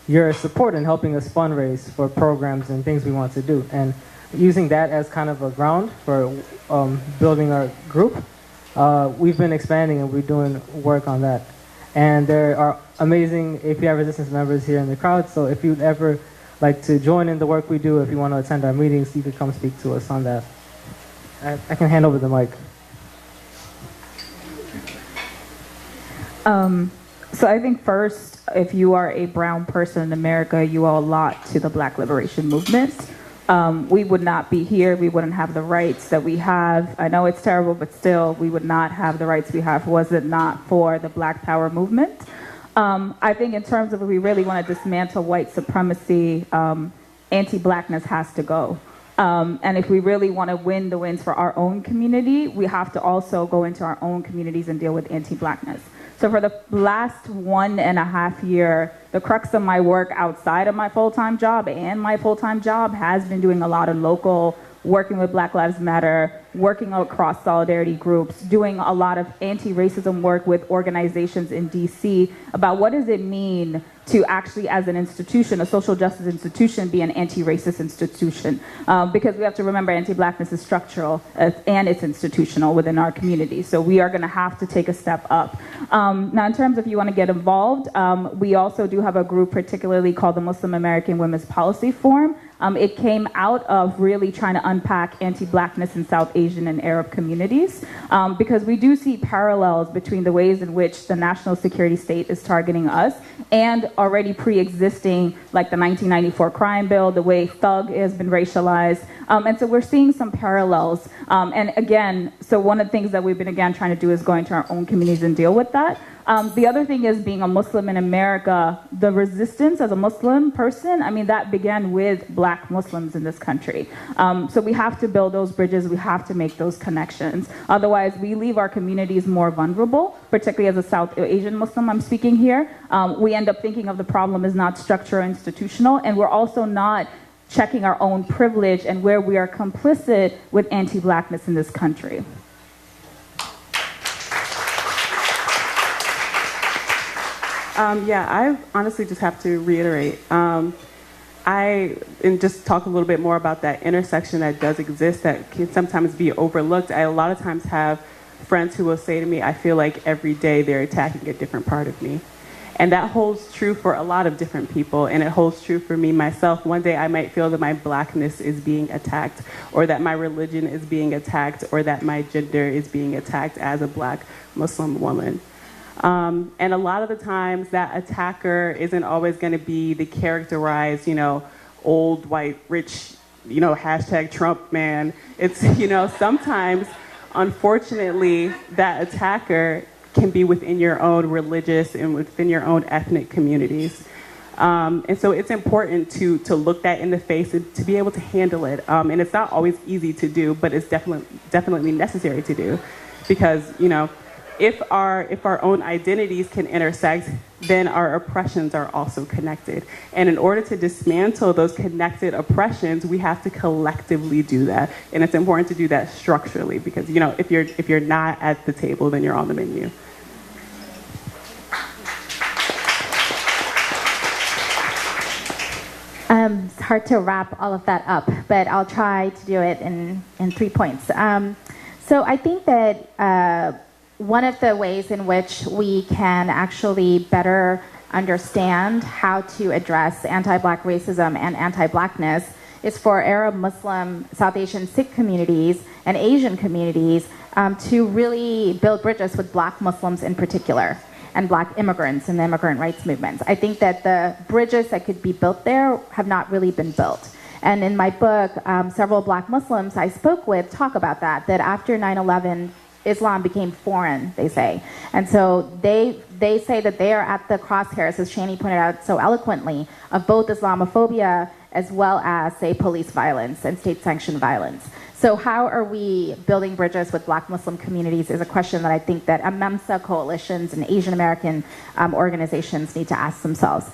Speaker 7: your support in helping us fundraise for programs and things we want to do. And using that as kind of a ground for building our group, we've been expanding and we're doing work on that. And there are amazing API Resistance members here in the crowd, so if you'd ever like to join in the work we do, if you want to attend our meetings, you could come speak to us on that. I can hand over the mic.
Speaker 6: So I think first, if you are a brown person in America, you owe a lot to the Black liberation movement. We would not be here. We wouldn't have the rights that we have. I know it's terrible, but still, we would not have the rights we have was it not for the Black Power movement. I think in terms of if we really want to dismantle white supremacy, anti-blackness has to go. And if we really want to win the wins for our own community, we have to also go into our own communities and deal with anti-blackness. So for the last 1.5 years, the crux of my work outside of my full-time job and my full-time job has been doing a lot of local, working with Black Lives Matter, working across solidarity groups, doing a lot of anti-racism work with organizations in DC about what does it mean to actually, as an institution, a social justice institution, be an anti-racist institution. Because we have to remember anti-blackness is structural and it's institutional within our community. So we are gonna have to take a step up. Now in terms of if you wanna get involved, we also do have a group particularly called the Muslim American Women's Policy Forum. It came out of really trying to unpack anti-blackness in South Asian and Arab communities, because we do see parallels between the ways in which the national security state is targeting us and already pre-existing, like the 1994 crime bill, the way thug has been racialized. And so we're seeing some parallels. And again, so one of the things that we've been again trying to do is go into our own communities and deal with that. The other thing is being a Muslim in America, the resistance as a Muslim person, I mean, that began with Black Muslims in this country. So we have to build those bridges, we have to make those connections. Otherwise, we leave our communities more vulnerable, particularly as a South Asian Muslim I'm speaking here. We end up thinking of the problem as not structural or institutional, and we're also not checking our own privilege and where we are complicit with anti-Blackness in this country.
Speaker 8: Yeah, I honestly just have to reiterate. And just talk a little bit more about that intersection that does exist that can sometimes be overlooked. I a lot of times have friends who will say to me, I feel like every day they're attacking a different part of me. And that holds true for a lot of different people, and it holds true for me myself. One day I might feel that my Blackness is being attacked, or that my religion is being attacked, or that my gender is being attacked as a Black Muslim woman. And a lot of the times that attacker isn't always going to be the characterized, old, white, rich, hashtag Trump man. It's, sometimes, unfortunately, that attacker can be within your own religious and within your own ethnic communities. And so it's important to look that in the face and to be able to handle it. And it's not always easy to do, but it's definitely necessary to do. Because, if our own identities can intersect, then our oppressions are also connected. And in order to dismantle those connected oppressions, we have to collectively do that. And it's important to do that structurally, because if you're not at the table, then you're on the menu.
Speaker 5: It's hard to wrap all of that up, but I'll try to do it in 3 points. So I think that one of the ways in which we can actually better understand how to address anti-Black racism and anti-Blackness is for Arab, Muslim, South Asian, Sikh communities and Asian communities to really build bridges with Black Muslims in particular and Black immigrants and the immigrant rights movements. I think that the bridges that could be built there have not really been built. And in my book, several Black Muslims I spoke with talk about that after 9/11, Islam became foreign, they say. And so they say that they are at the crosshairs, as Shani pointed out so eloquently, of both Islamophobia as well as, say, police violence and state-sanctioned violence. So how are we building bridges with Black Muslim communities is a question that I think that AMEMSA coalitions and Asian American organizations need to ask themselves.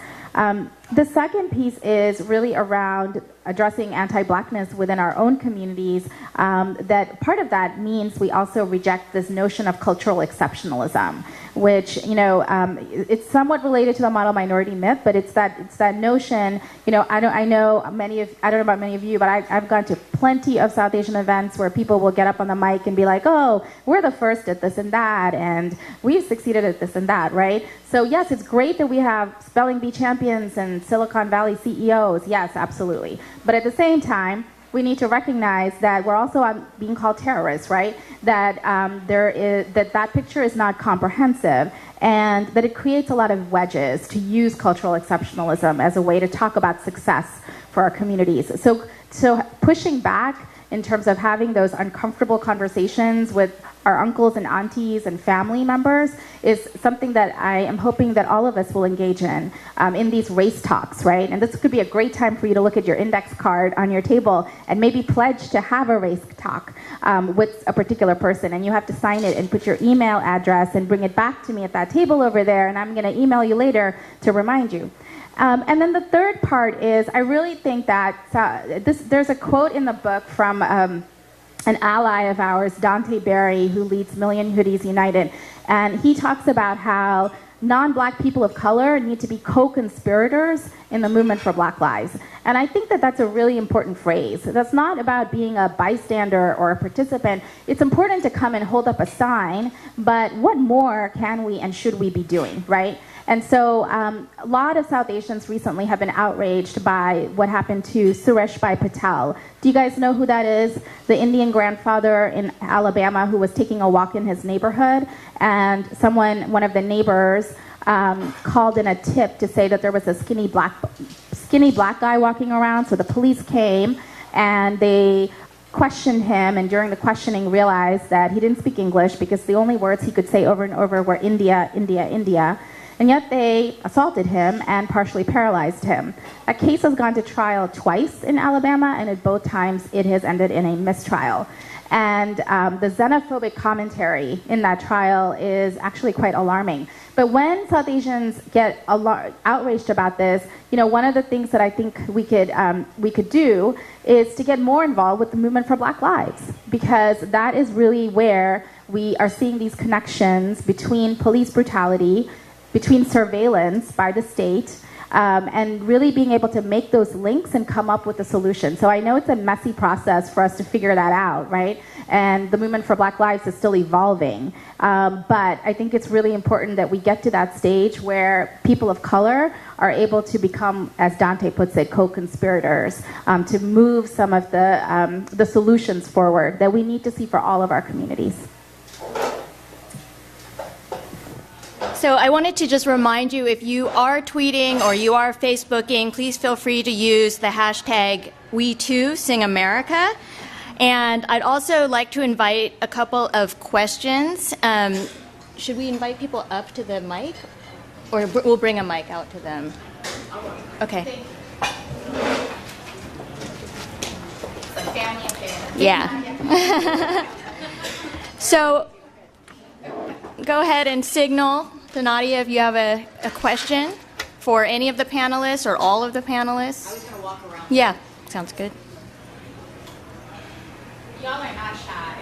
Speaker 5: The second piece is really around addressing anti-Blackness within our own communities. That part of that means we also reject this notion of cultural exceptionalism, which it's somewhat related to the model minority myth, but it's that notion. I don't know about many of you, but I've gone to plenty of South Asian events where people will get up on the mic and be like, "Oh, we're the first at this and that, and we've succeeded at this and that," right? So yes, it's great that we have spelling bee champions and Silicon Valley CEOs. Yes, absolutely. But at the same time, we need to recognize that we're also being called terrorists, right? That that picture is not comprehensive, and that it creates a lot of wedges to use cultural exceptionalism as a way to talk about success for our communities. So pushing back in terms of having those uncomfortable conversations with
Speaker 6: our uncles and aunties and family members is something that I am hoping that all of us will engage in these race talks, right? And this could be a great time for you to look at your index card on your table and maybe pledge to have a race talk with a particular person. And you have to sign it and put your email address and bring it back to me at that table over there, and I'm going to email you later to remind you. And then the third part is, I really think that there's a quote in the book from an ally of ours, Dante Barry, who leads Million Hoodies United, and he talks about how non-black people of color need to be co-conspirators in the movement for Black Lives. And I think that that's a really important phrase. That's not about being a bystander or a participant. It's important to come and hold up a sign, but what more can we and should we be doing, right? And so a lot of South Asians recently have been outraged by what happened to Suresh Bhai Patel. Do you guys know who that is? The Indian grandfather in Alabama who was taking a walk in his neighborhood, and one of the neighbors, called in a tip to say that there was a skinny black guy walking around. So the police came and they questioned him, and during the questioning realized that he didn't speak English because the only words he could say over and over were India, India, India. And yet they assaulted him and partially paralyzed him. That case has gone to trial twice in Alabama, and at both times it has ended in a mistrial. And the xenophobic commentary in that trial is actually quite alarming. But when South Asians get outraged about this, one of the things that I think we could do is to get more involved with the movement for Black Lives, because that is really where we are seeing these connections between police brutality, between surveillance by the state, and really being able to make those links and come up with a solution. So I know it's a messy process for us to figure that out, right? And the movement for Black Lives is still evolving. But I think it's really important that we get to that stage where people of color are able to become, as Dante puts it, co-conspirators, to move some of the solutions forward that we need to see for all of our communities.
Speaker 1: So I wanted to just remind you, if you are tweeting or you are Facebooking, please feel free to use the hashtag #WeTooSingAmerica. And I'd also like to invite a couple of questions. Should we invite people up to the mic? Or we'll bring a mic out to them? Okay.
Speaker 5: Family affair.
Speaker 1: Yeah. So go ahead and signal to Nadia if you have a question for any of the panelists or all of the panelists.
Speaker 5: I was going to walk around.
Speaker 1: Yeah, sounds good.
Speaker 5: Y'all are not shy.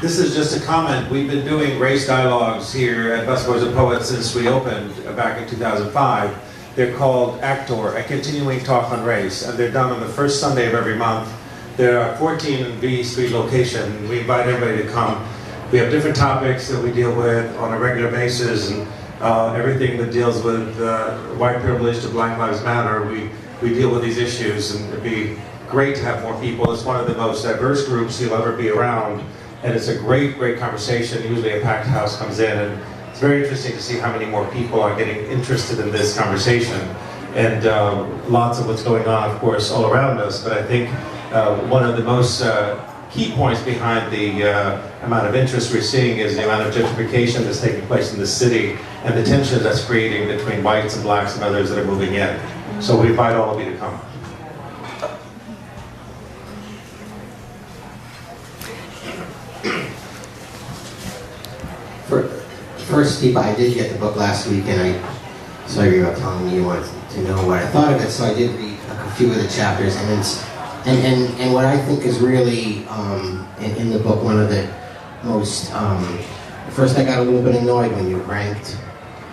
Speaker 3: This is just a comment. We've been doing race dialogues here at Busboys and Poets since we opened back in 2005. They're called Actor, a continuing talk on race, and they're done on the first Sunday of every month. There are 14 in V Street location. We invite everybody to come. We have different topics that we deal with on a regular basis, and everything that deals with white privilege to Black Lives Matter. We deal with these issues, and it'd be great to have more people. It's one of the most diverse groups you'll ever be around, and it's a great, great conversation. Usually a packed house comes in, and it's very interesting to see how many more people are getting interested in this conversation. And lots of what's going on, of course, all around us. But I think one of the most key points behind the amount of interest we're seeing is the amount of gentrification that's taking place in the city and the tension that's creating between whites and blacks and others that are moving in. So we invite all of you to come.
Speaker 9: First, Deepa, I did get the book last week, and I saw you were telling me you wanted to know what I thought of it, so I did read a few of the chapters, and what I think is really in the book, one of the most. First, I got a little bit annoyed when you ranked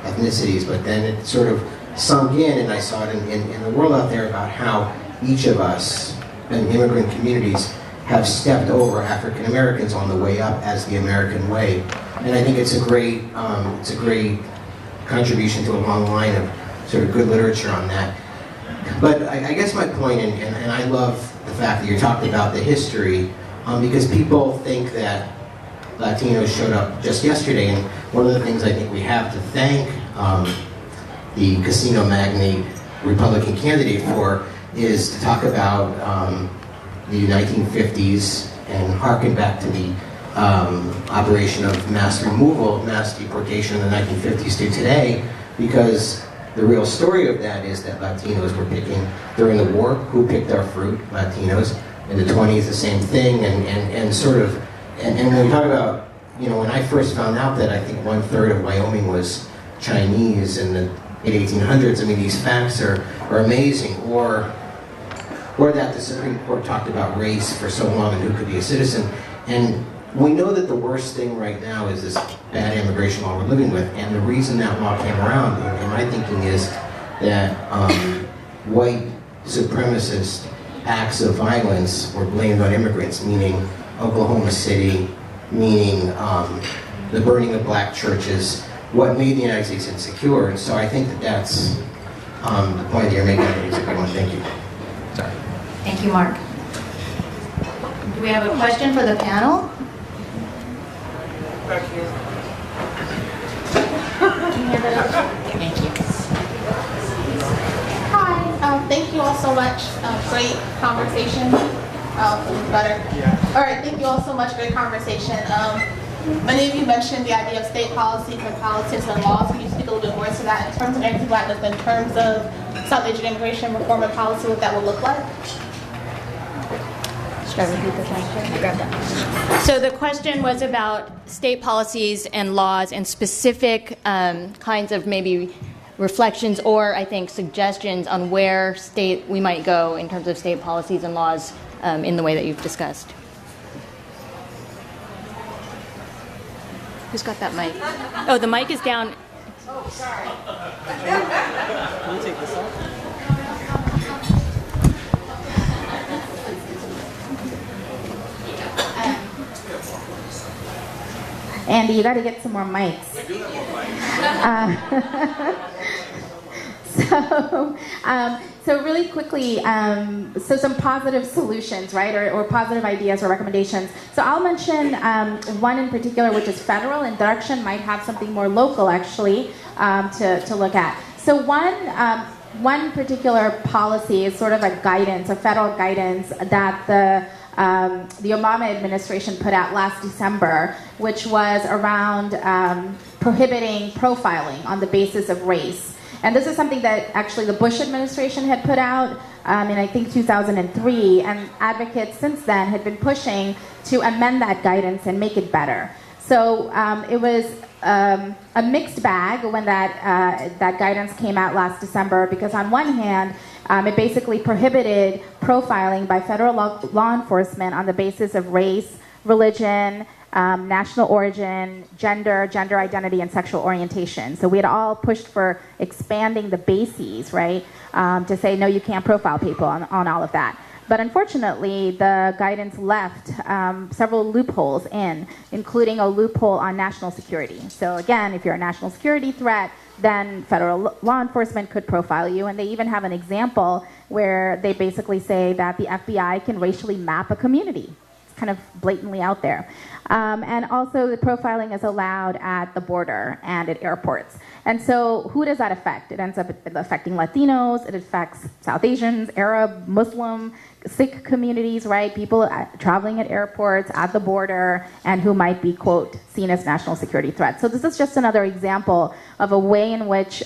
Speaker 9: ethnicities, but then it sort of sunk in, and I saw it in the world out there about how each of us in immigrant communities have stepped over African Americans on the way up as the American way. And I think it's a great contribution to a long line of sort of good literature on that. But I guess my point, and I love the fact that you talked about the history, because people think that Latinos showed up just yesterday, and one of the things I think we have to thank the casino magnate Republican candidate for, is to talk about the 1950s and harken back to the operation of mass removal, mass deportation in the 1950s to today, because the real story of that is that Latinos were picking, during the war, who picked our fruit? Latinos. In the 20s, the same thing, and sort of, and when we talk about, you know, when I first found out that I think 1/3 of Wyoming was Chinese in the mid-1800s, I mean, these facts are amazing, or that the Supreme Court talked about race for so long and who could be a citizen. And we know that the worst thing right now is this bad immigration law we're living with, and the reason that law came around, in my thinking, is that white supremacist acts of violence were blamed on immigrants, meaning Oklahoma City, meaning the burning of black churches, what made the United States insecure. And so I think that that's the point that you're making. I think it's a good one. Thank you. Sorry.
Speaker 1: Thank you, Mark. Do we have a question for the panel?
Speaker 10: Thank you.
Speaker 1: Thank you.
Speaker 10: Hi, thank you all so much. Great conversation. Better. Yeah. All right, thank you all so much. Great conversation. Many of you mentioned the idea of state policy, politics, and laws. Can you speak a little bit more to that in terms of anti-blackness, in terms of South Asian immigration reform and policy, what that would look like?
Speaker 1: Should I repeat the question? Grab that. So the question was about state policies and laws and specific kinds of maybe reflections or, I think, suggestions on where we might go in terms of state policies and laws in the way that you've discussed. Who's got that mic? Oh, the mic is down.
Speaker 10: Oh, sorry.
Speaker 7: Can you take this off?
Speaker 5: Andy, you got to get some more mics.
Speaker 10: I do have more
Speaker 5: mics. So really quickly, so some positive solutions, right, or positive ideas or recommendations. So I'll mention one in particular, which is federal, and Darakshan might have something more local, actually, to look at. So one particular policy is sort of a guidance, a federal guidance that the Obama administration put out last December, which was around prohibiting profiling on the basis of race. And this is something that actually the Bush administration had put out in, I think, 2003, and advocates since then had been pushing to amend that guidance and make it better. So it was a mixed bag when that guidance came out last December, because on one hand, it basically prohibited profiling by federal law enforcement on the basis of race, religion, national origin, gender identity, and sexual orientation. So we had all pushed for expanding the bases, right, to say, no, you can't profile people on all of that. But unfortunately, the guidance left several loopholes including a loophole on national security. So again, if you're a national security threat, then federal law enforcement could profile you. And they even have an example where they basically say that the FBI can racially map a community. It's kind of blatantly out there. And also the profiling is allowed at the border and at airports. And so who does that affect? It ends up affecting Latinos, it affects South Asians, Arab, Muslim, Sikh communities, right? People traveling at airports, at the border, and who might be, quote, seen as national security threats. So this is just another example of a way in which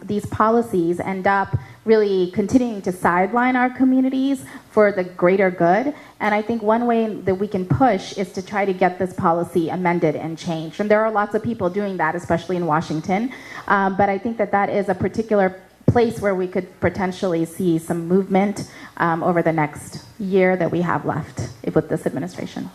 Speaker 5: these policies end up really continuing to sideline our communities for the greater good. And I think one way that we can push is to try to get this policy amended and changed. And there are lots of people doing that, especially in Washington. But I think that is a particular place where we could potentially see some movement over the next year that we have left with this administration.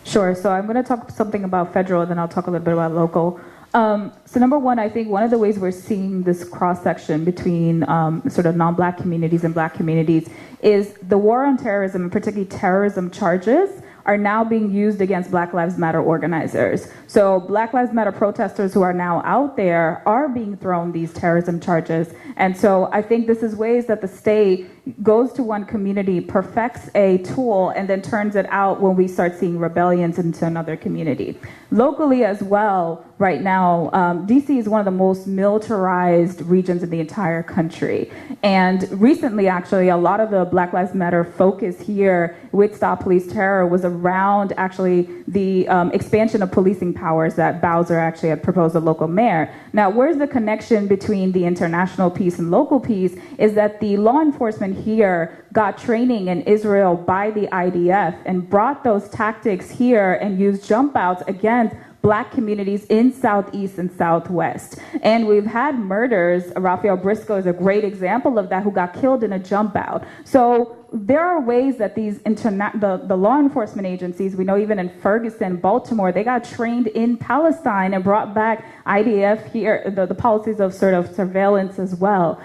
Speaker 6: Sure. So I'm going to talk something about federal, then I'll talk a little bit about local. So number one, I think one of the ways we're seeing this cross-section between sort of non-Black communities and Black communities is the war on terrorism, and particularly terrorism charges, are now being used against Black Lives Matter organizers. So Black Lives Matter protesters who are now out there are being thrown these terrorism charges. And so I think this is ways that the state goes to one community, perfects a tool, and then turns it out when we start seeing rebellions into another community. Locally as well, right now, DC is one of the most militarized regions in the entire country. And recently, actually, a lot of the Black Lives Matter focus here with Stop Police Terror was around actually the expansion of policing powers that Bowser actually had proposed, the local mayor. Now, where's the connection between the international piece and local piece is that the law enforcement here got training in Israel by the IDF and brought those tactics here and used jump outs against Black communities in Southeast and Southwest. And we've had murders. Raphael Briscoe is a great example of that, who got killed in a jump out. So there are ways that these the law enforcement agencies, we know even in Ferguson, Baltimore, they got trained in Palestine and brought back IDF here, the policies of sort of surveillance as well.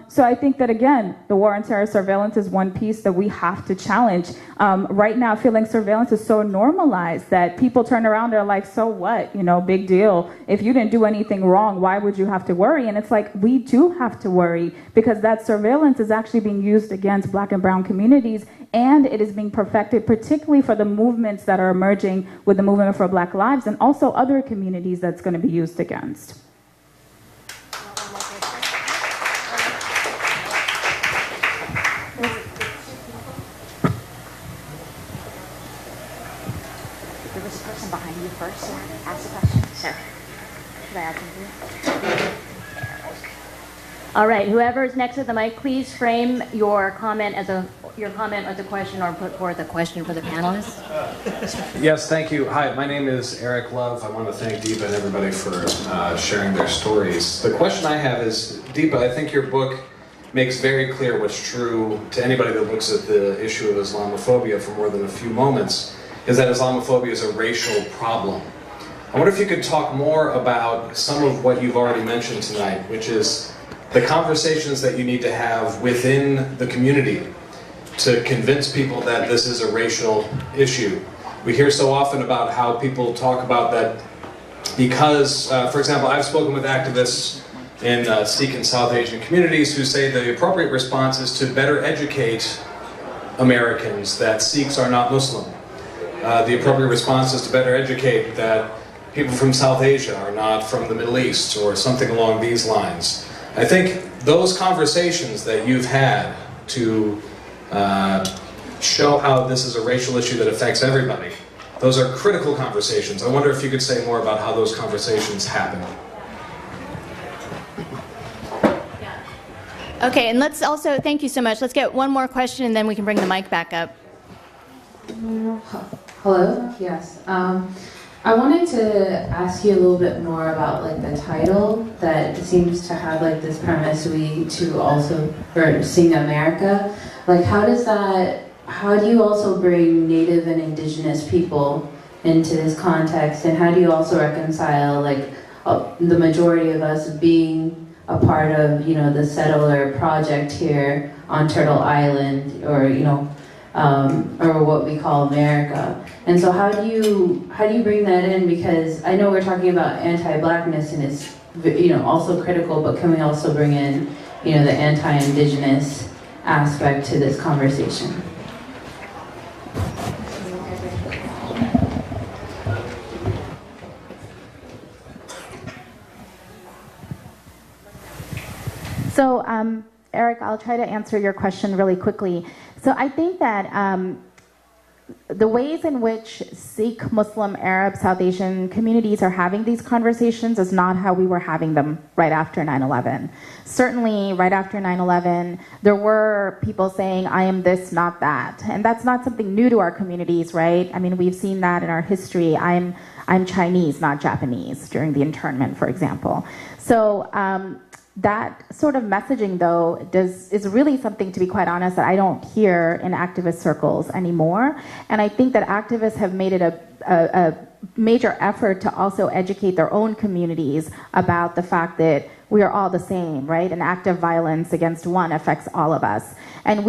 Speaker 6: So I think that, again, the war on terror surveillance is one piece that we have to challenge. Right now, feeling surveillance is so normalized that people turn around, they're like, so what? You know, big deal. If you didn't do anything wrong, why would you have to worry? And it's like, we do have to worry because that surveillance is actually being used against Black and brown communities, and it is being perfected particularly for the movements that are emerging with the movement for Black lives and also other communities that's going to be used against.
Speaker 11: There was a person behind you first, so ask the question. Sure. Should I ask him?
Speaker 1: All right, whoever's next to the mic, please frame your comment as a question or put forth a question for the panelists.
Speaker 12: Yes, thank you. Hi, my name is Eric Love. I want to thank Deepa and everybody for sharing their stories. The question I have is, Deepa, I think your book makes very clear what's true to anybody that looks at the issue of Islamophobia for more than a few moments, is that Islamophobia is a racial problem. I wonder if you could talk more about some of what you've already mentioned tonight, which is the conversations that you need to have within the community to convince people that this is a racial issue. We hear so often about how people talk about that because, for example, I've spoken with activists in Sikh and South Asian communities who say the appropriate response is to better educate Americans that Sikhs are not Muslim. The appropriate response is to better educate that people from South Asia are not from the Middle East or something along these lines. I think those conversations that you've had to show how this is a racial issue that affects everybody, those are critical conversations. I wonder if you could say more about how those conversations happen.
Speaker 1: Okay, and let's also, thank you so much. Let's get one more question and then we can bring the mic back up.
Speaker 13: Hello, yes. I wanted to ask you a little bit more about like the title that seems to have like this premise, we to also, or Sing America. Like how do you also bring Native and Indigenous people into this context, and how do you also reconcile like the majority of us being a part of, you know, the settler project here on Turtle Island, or, you know, or what we call America. And so how do you bring that in? Because I know we're talking about anti-Blackness and it's, you know, also critical, but can we also bring in, you know, the anti-Indigenous aspect to this conversation?
Speaker 11: So, Eric, I'll try to answer your question really quickly. So I think that the ways in which Sikh, Muslim, Arab, South Asian communities are having these conversations is not how we were having them right after 9/11. Certainly, right after 9/11, there were people saying, I am this, not that. And that's not something new to our communities, right? I mean, we've seen that in our history. I'm Chinese, not Japanese, during the internment, for example. So, that sort of messaging, though, is really something, to be quite honest, that I don't hear in activist circles anymore. And I think that activists have made it a major effort to also educate their own communities about the fact that we are all the same, right? An act of violence against one affects all of us. And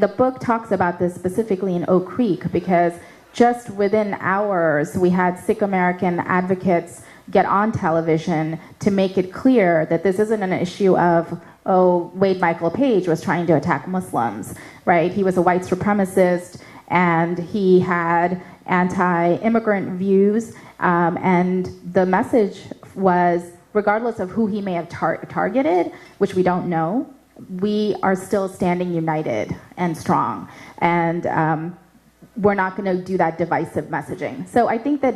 Speaker 11: the book talks about this specifically in Oak Creek, because just within hours, we had Sikh American advocates get on television to make it clear that this isn't an issue of, oh, Wade Michael Page was trying to attack Muslims, right? He was a white supremacist and he had anti-immigrant views, And the message was, regardless of who he may have targeted, which we don't know, we are still standing united and strong. And we're not going to do that divisive messaging. So I think that,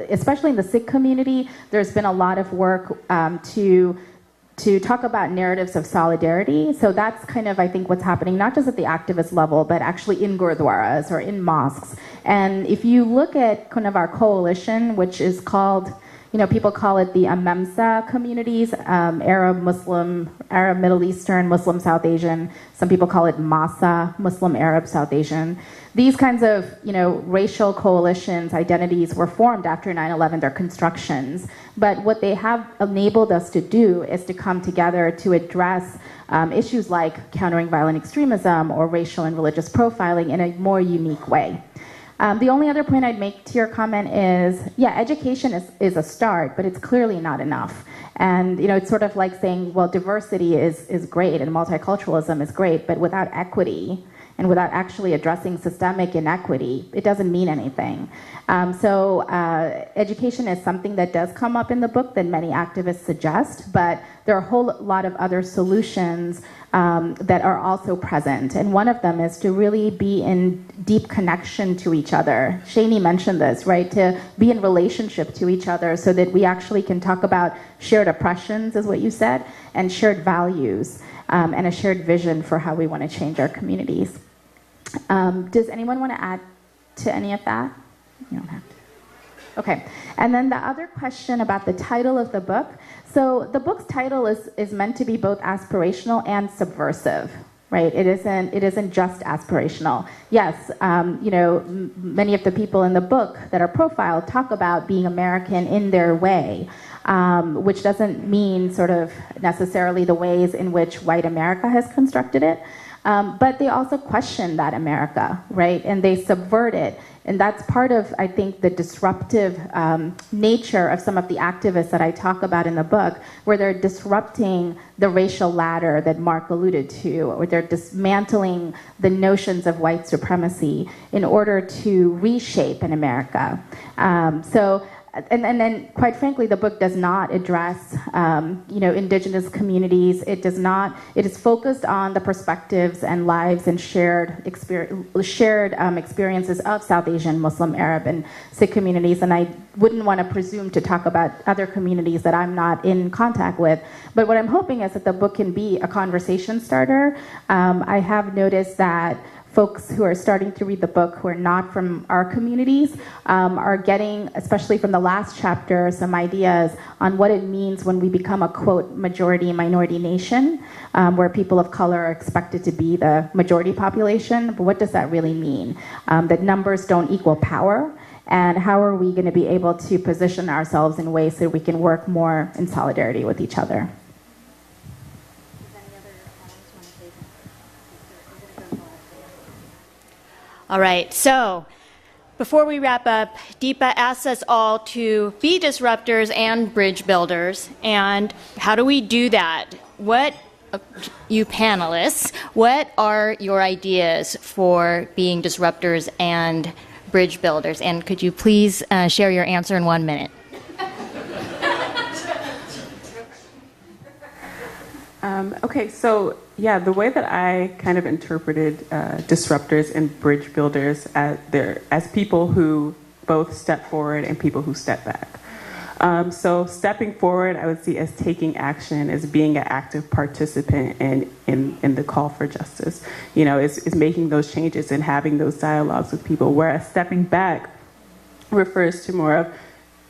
Speaker 11: especially in the Sikh community, there's been a lot of work to talk about narratives of solidarity. So that's kind of, I think, what's happening, not just at the activist level, but actually in gurdwaras or in mosques. And if you look at kind of our coalition, which is called, people call it the AMEMSA communities, Arab, Middle Eastern, Muslim, South Asian. Some people call it MASA, Muslim, Arab, South Asian. These kinds of, racial coalitions, identities were formed after 9/11, they're constructions. But what they have enabled us to do is to come together to address issues like countering violent extremism or racial and religious profiling in a more unique way. The only other point I'd make to your comment is, education is a start, but it's clearly not enough. And, it's sort of like saying, well, diversity is great and multiculturalism is great, but without equity and without actually addressing systemic inequity, it doesn't mean anything. So education is something that does come up in the book that many activists suggest, but there are a whole lot of other solutions that are also present. And one of them is to really be in deep connection to each other. Shani mentioned this, right? To be in relationship to each other so that we actually can talk about shared oppressions, is what you said, and shared values, and a shared vision for how we want to change our communities. Does anyone want to add to any of that? You don't have to. Okay. And then the other question about the title of the book. So the book's title is meant to be both aspirational and subversive, right? It isn't just aspirational. Yes, many of the people in the book that are profiled talk about being American in their way, which doesn't mean sort of necessarily the ways in which white America has constructed it. But they also question that America, right? And they subvert it. And that's part of, I think, the disruptive nature of some of the activists that I talk about in the book, where they're disrupting the racial ladder that Mark alluded to, or they're dismantling the notions of white supremacy in order to reshape an America. And then, quite frankly, the book does not address, indigenous communities. It does not. It is focused on the perspectives and lives and shared experiences of South Asian, Muslim, Arab, and Sikh communities. And I wouldn't want to presume to talk about other communities that I'm not in contact with. But what I'm hoping is that the book can be a conversation starter. I have noticed that folks who are starting to read the book who are not from our communities are getting, especially from the last chapter, some ideas on what it means when we become a, quote, majority minority nation, where people of color are expected to be the majority population. But what does that really mean? That numbers don't equal power. And how are we going to be able to position ourselves in ways so we can work more in solidarity with each other?
Speaker 1: All right, so before we wrap up, Deepa asks us all to be disruptors and bridge builders. And how do we do that? You panelists, what are your ideas for being disruptors and bridge builders? And could you please share your answer in 1 minute?
Speaker 8: Okay, so the way that I kind of interpreted disruptors and bridge builders as people who both step forward and people who step back. So stepping forward, I would see as taking action, as being an active participant in the call for justice. Is making those changes and having those dialogues with people. Whereas stepping back refers to more of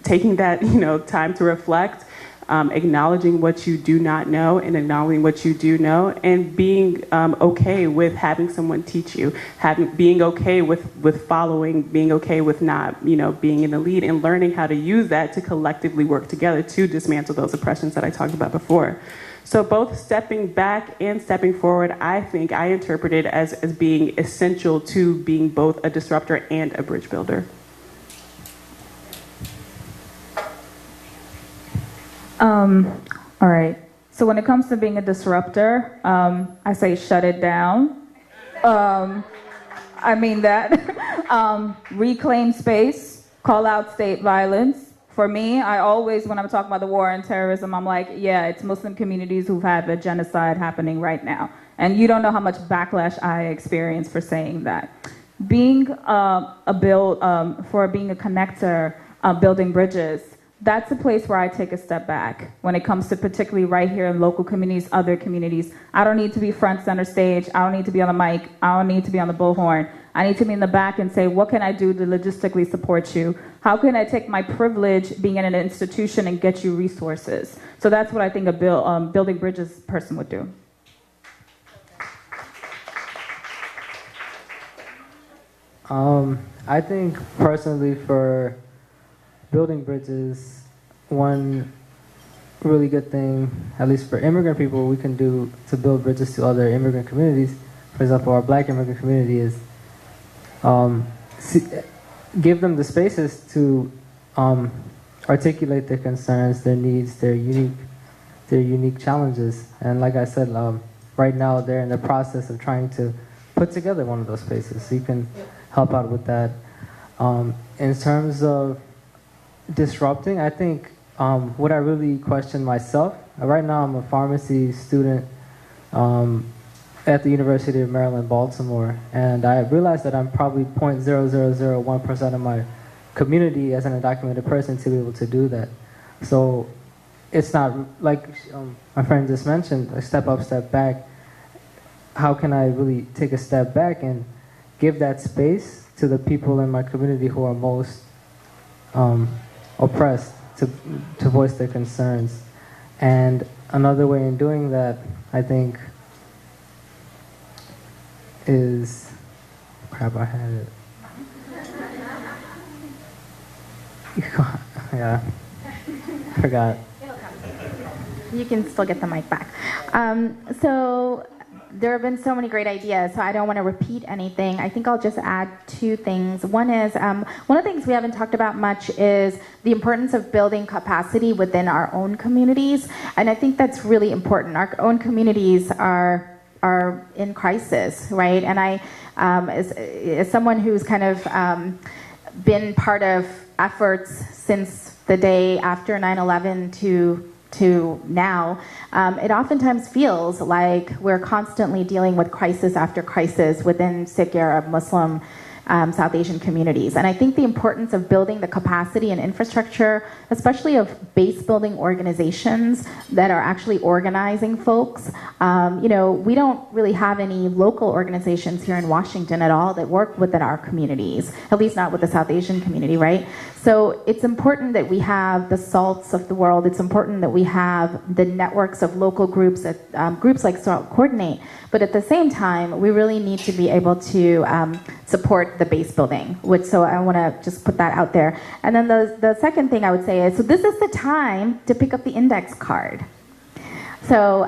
Speaker 8: taking that time to reflect. Acknowledging what you do not know and acknowledging what you do know, and being okay with having someone teach you, being okay with following, being okay with not being in the lead, and learning how to use that to collectively work together to dismantle those oppressions that I talked about before. So both stepping back and stepping forward, I think I interpret it as being essential to being both a disruptor and a bridge builder.
Speaker 6: All right. So when it comes to being a disruptor, I say shut it down. I mean that. Reclaim space, call out state violence. For me, I always, when I'm talking about the war and terrorism, I'm like, yeah, it's Muslim communities who've had a genocide happening right now. And you don't know how much backlash I experience for saying that. Being being a connector, building bridges, that's a place where I take a step back when it comes to particularly right here in local communities, other communities. I don't need to be front center stage. I don't need to be on the mic. I don't need to be on the bullhorn. I need to be in the back and say, what can I do to logistically support you? How can I take my privilege being in an institution and get you resources? So that's what I think a building bridges person would do.
Speaker 7: I think personally for building bridges, one really good thing, at least for immigrant people, we can do to build bridges to other immigrant communities. For example, our black immigrant community is give them the spaces to articulate their concerns, their needs, their unique challenges. And like I said, right now they're in the process of trying to put together one of those spaces. So you can help out with that. In terms of disrupting, I think what I really question myself, right now I'm a pharmacy student at the University of Maryland, Baltimore, and I realized that I'm probably 0.0001% of my community as an undocumented person to be able to do that. So it's not, like my friend just mentioned, a step up, step back. How can I really take a step back and give that space to the people in my community who are most oppressed to voice their concerns? And another way in doing that, I think, is, crap, I had it. Yeah, forgot.
Speaker 11: You can still get the mic back. So there have been so many great ideas, so I don't want to repeat anything. I think I'll just add two things. One is, one of the things we haven't talked about much is the importance of building capacity within our own communities, and I think that's really important. Our own communities are in crisis, right? And I, as someone who's kind of been part of efforts since the day after 9/11 to now, it oftentimes feels like we're constantly dealing with crisis after crisis within Sikh, Arab, Muslim, South Asian communities. And I think the importance of building the capacity and infrastructure, especially of base building organizations that are actually organizing folks. We don't really have any local organizations here in Washington at all that work within our communities, at least not with the South Asian community, right? So it's important that we have the SALTs of the world. It's important that we have the networks of local groups, that groups like SALT coordinate. But at the same time, we really need to be able to support the base building, so I want to just put that out there. And then the second thing I would say is, so this is the time to pick up the index card. So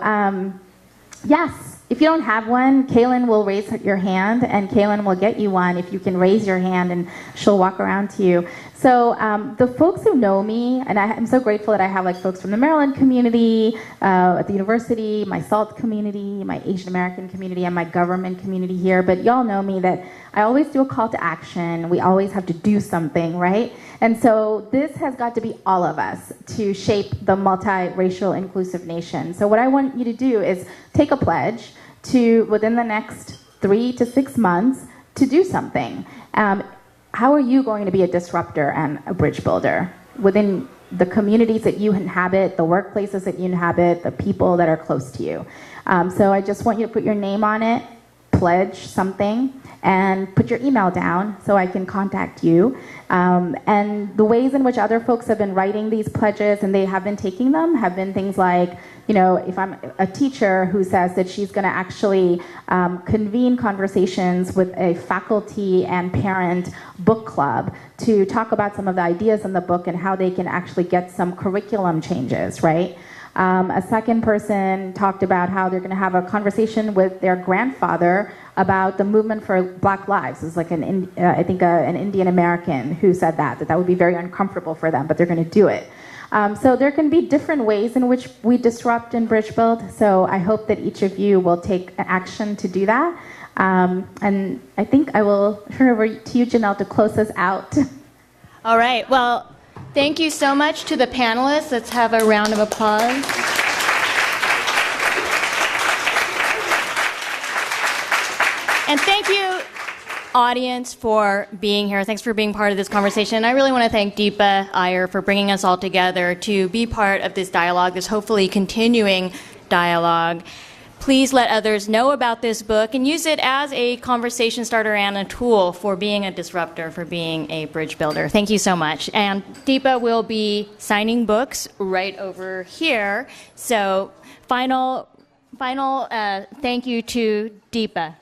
Speaker 11: yes, if you don't have one, Kaylin will raise your hand, and Kaylin will get you one if you can raise your hand, and she'll walk around to you. So the folks who know me, and I'm so grateful that I have like folks from the Maryland community, at the university, my SALT community, my Asian American community, and my government community here. But y'all know me that I always do a call to action. We always have to do something, right? And so this has got to be all of us to shape the multiracial inclusive nation. So what I want you to do is take a pledge to, within the next 3 to 6 months, to do something. How are you going to be a disruptor and a bridge builder within the communities that you inhabit, the workplaces that you inhabit, the people that are close to you? So I just want you to put your name on it, pledge something, and put your email down so I can contact you. And the ways in which other folks have been writing these pledges and they have been taking them have been things like, if I'm a teacher who says that she's going to actually convene conversations with a faculty and parent book club to talk about some of the ideas in the book and how they can actually get some curriculum changes, right? A second person talked about how they're going to have a conversation with their grandfather about the movement for Black Lives. It was like an Indian American who said that would be very uncomfortable for them, but they're going to do it. So there can be different ways in which we disrupt and bridge build. So I hope that each of you will take action to do that. And I think I will turn over to you, Janelle, to close us out.
Speaker 1: All right. Well, thank you so much to the panelists. Let's have a round of applause. And thank you, audience, for being here. Thanks for being part of this conversation. I really want to thank Deepa Iyer for bringing us all together to be part of this dialogue, this hopefully continuing dialogue. Please let others know about this book and use it as a conversation starter and a tool for being a disruptor, for being a bridge builder. Thank you so much. And Deepa will be signing books right over here. So final thank you to Deepa.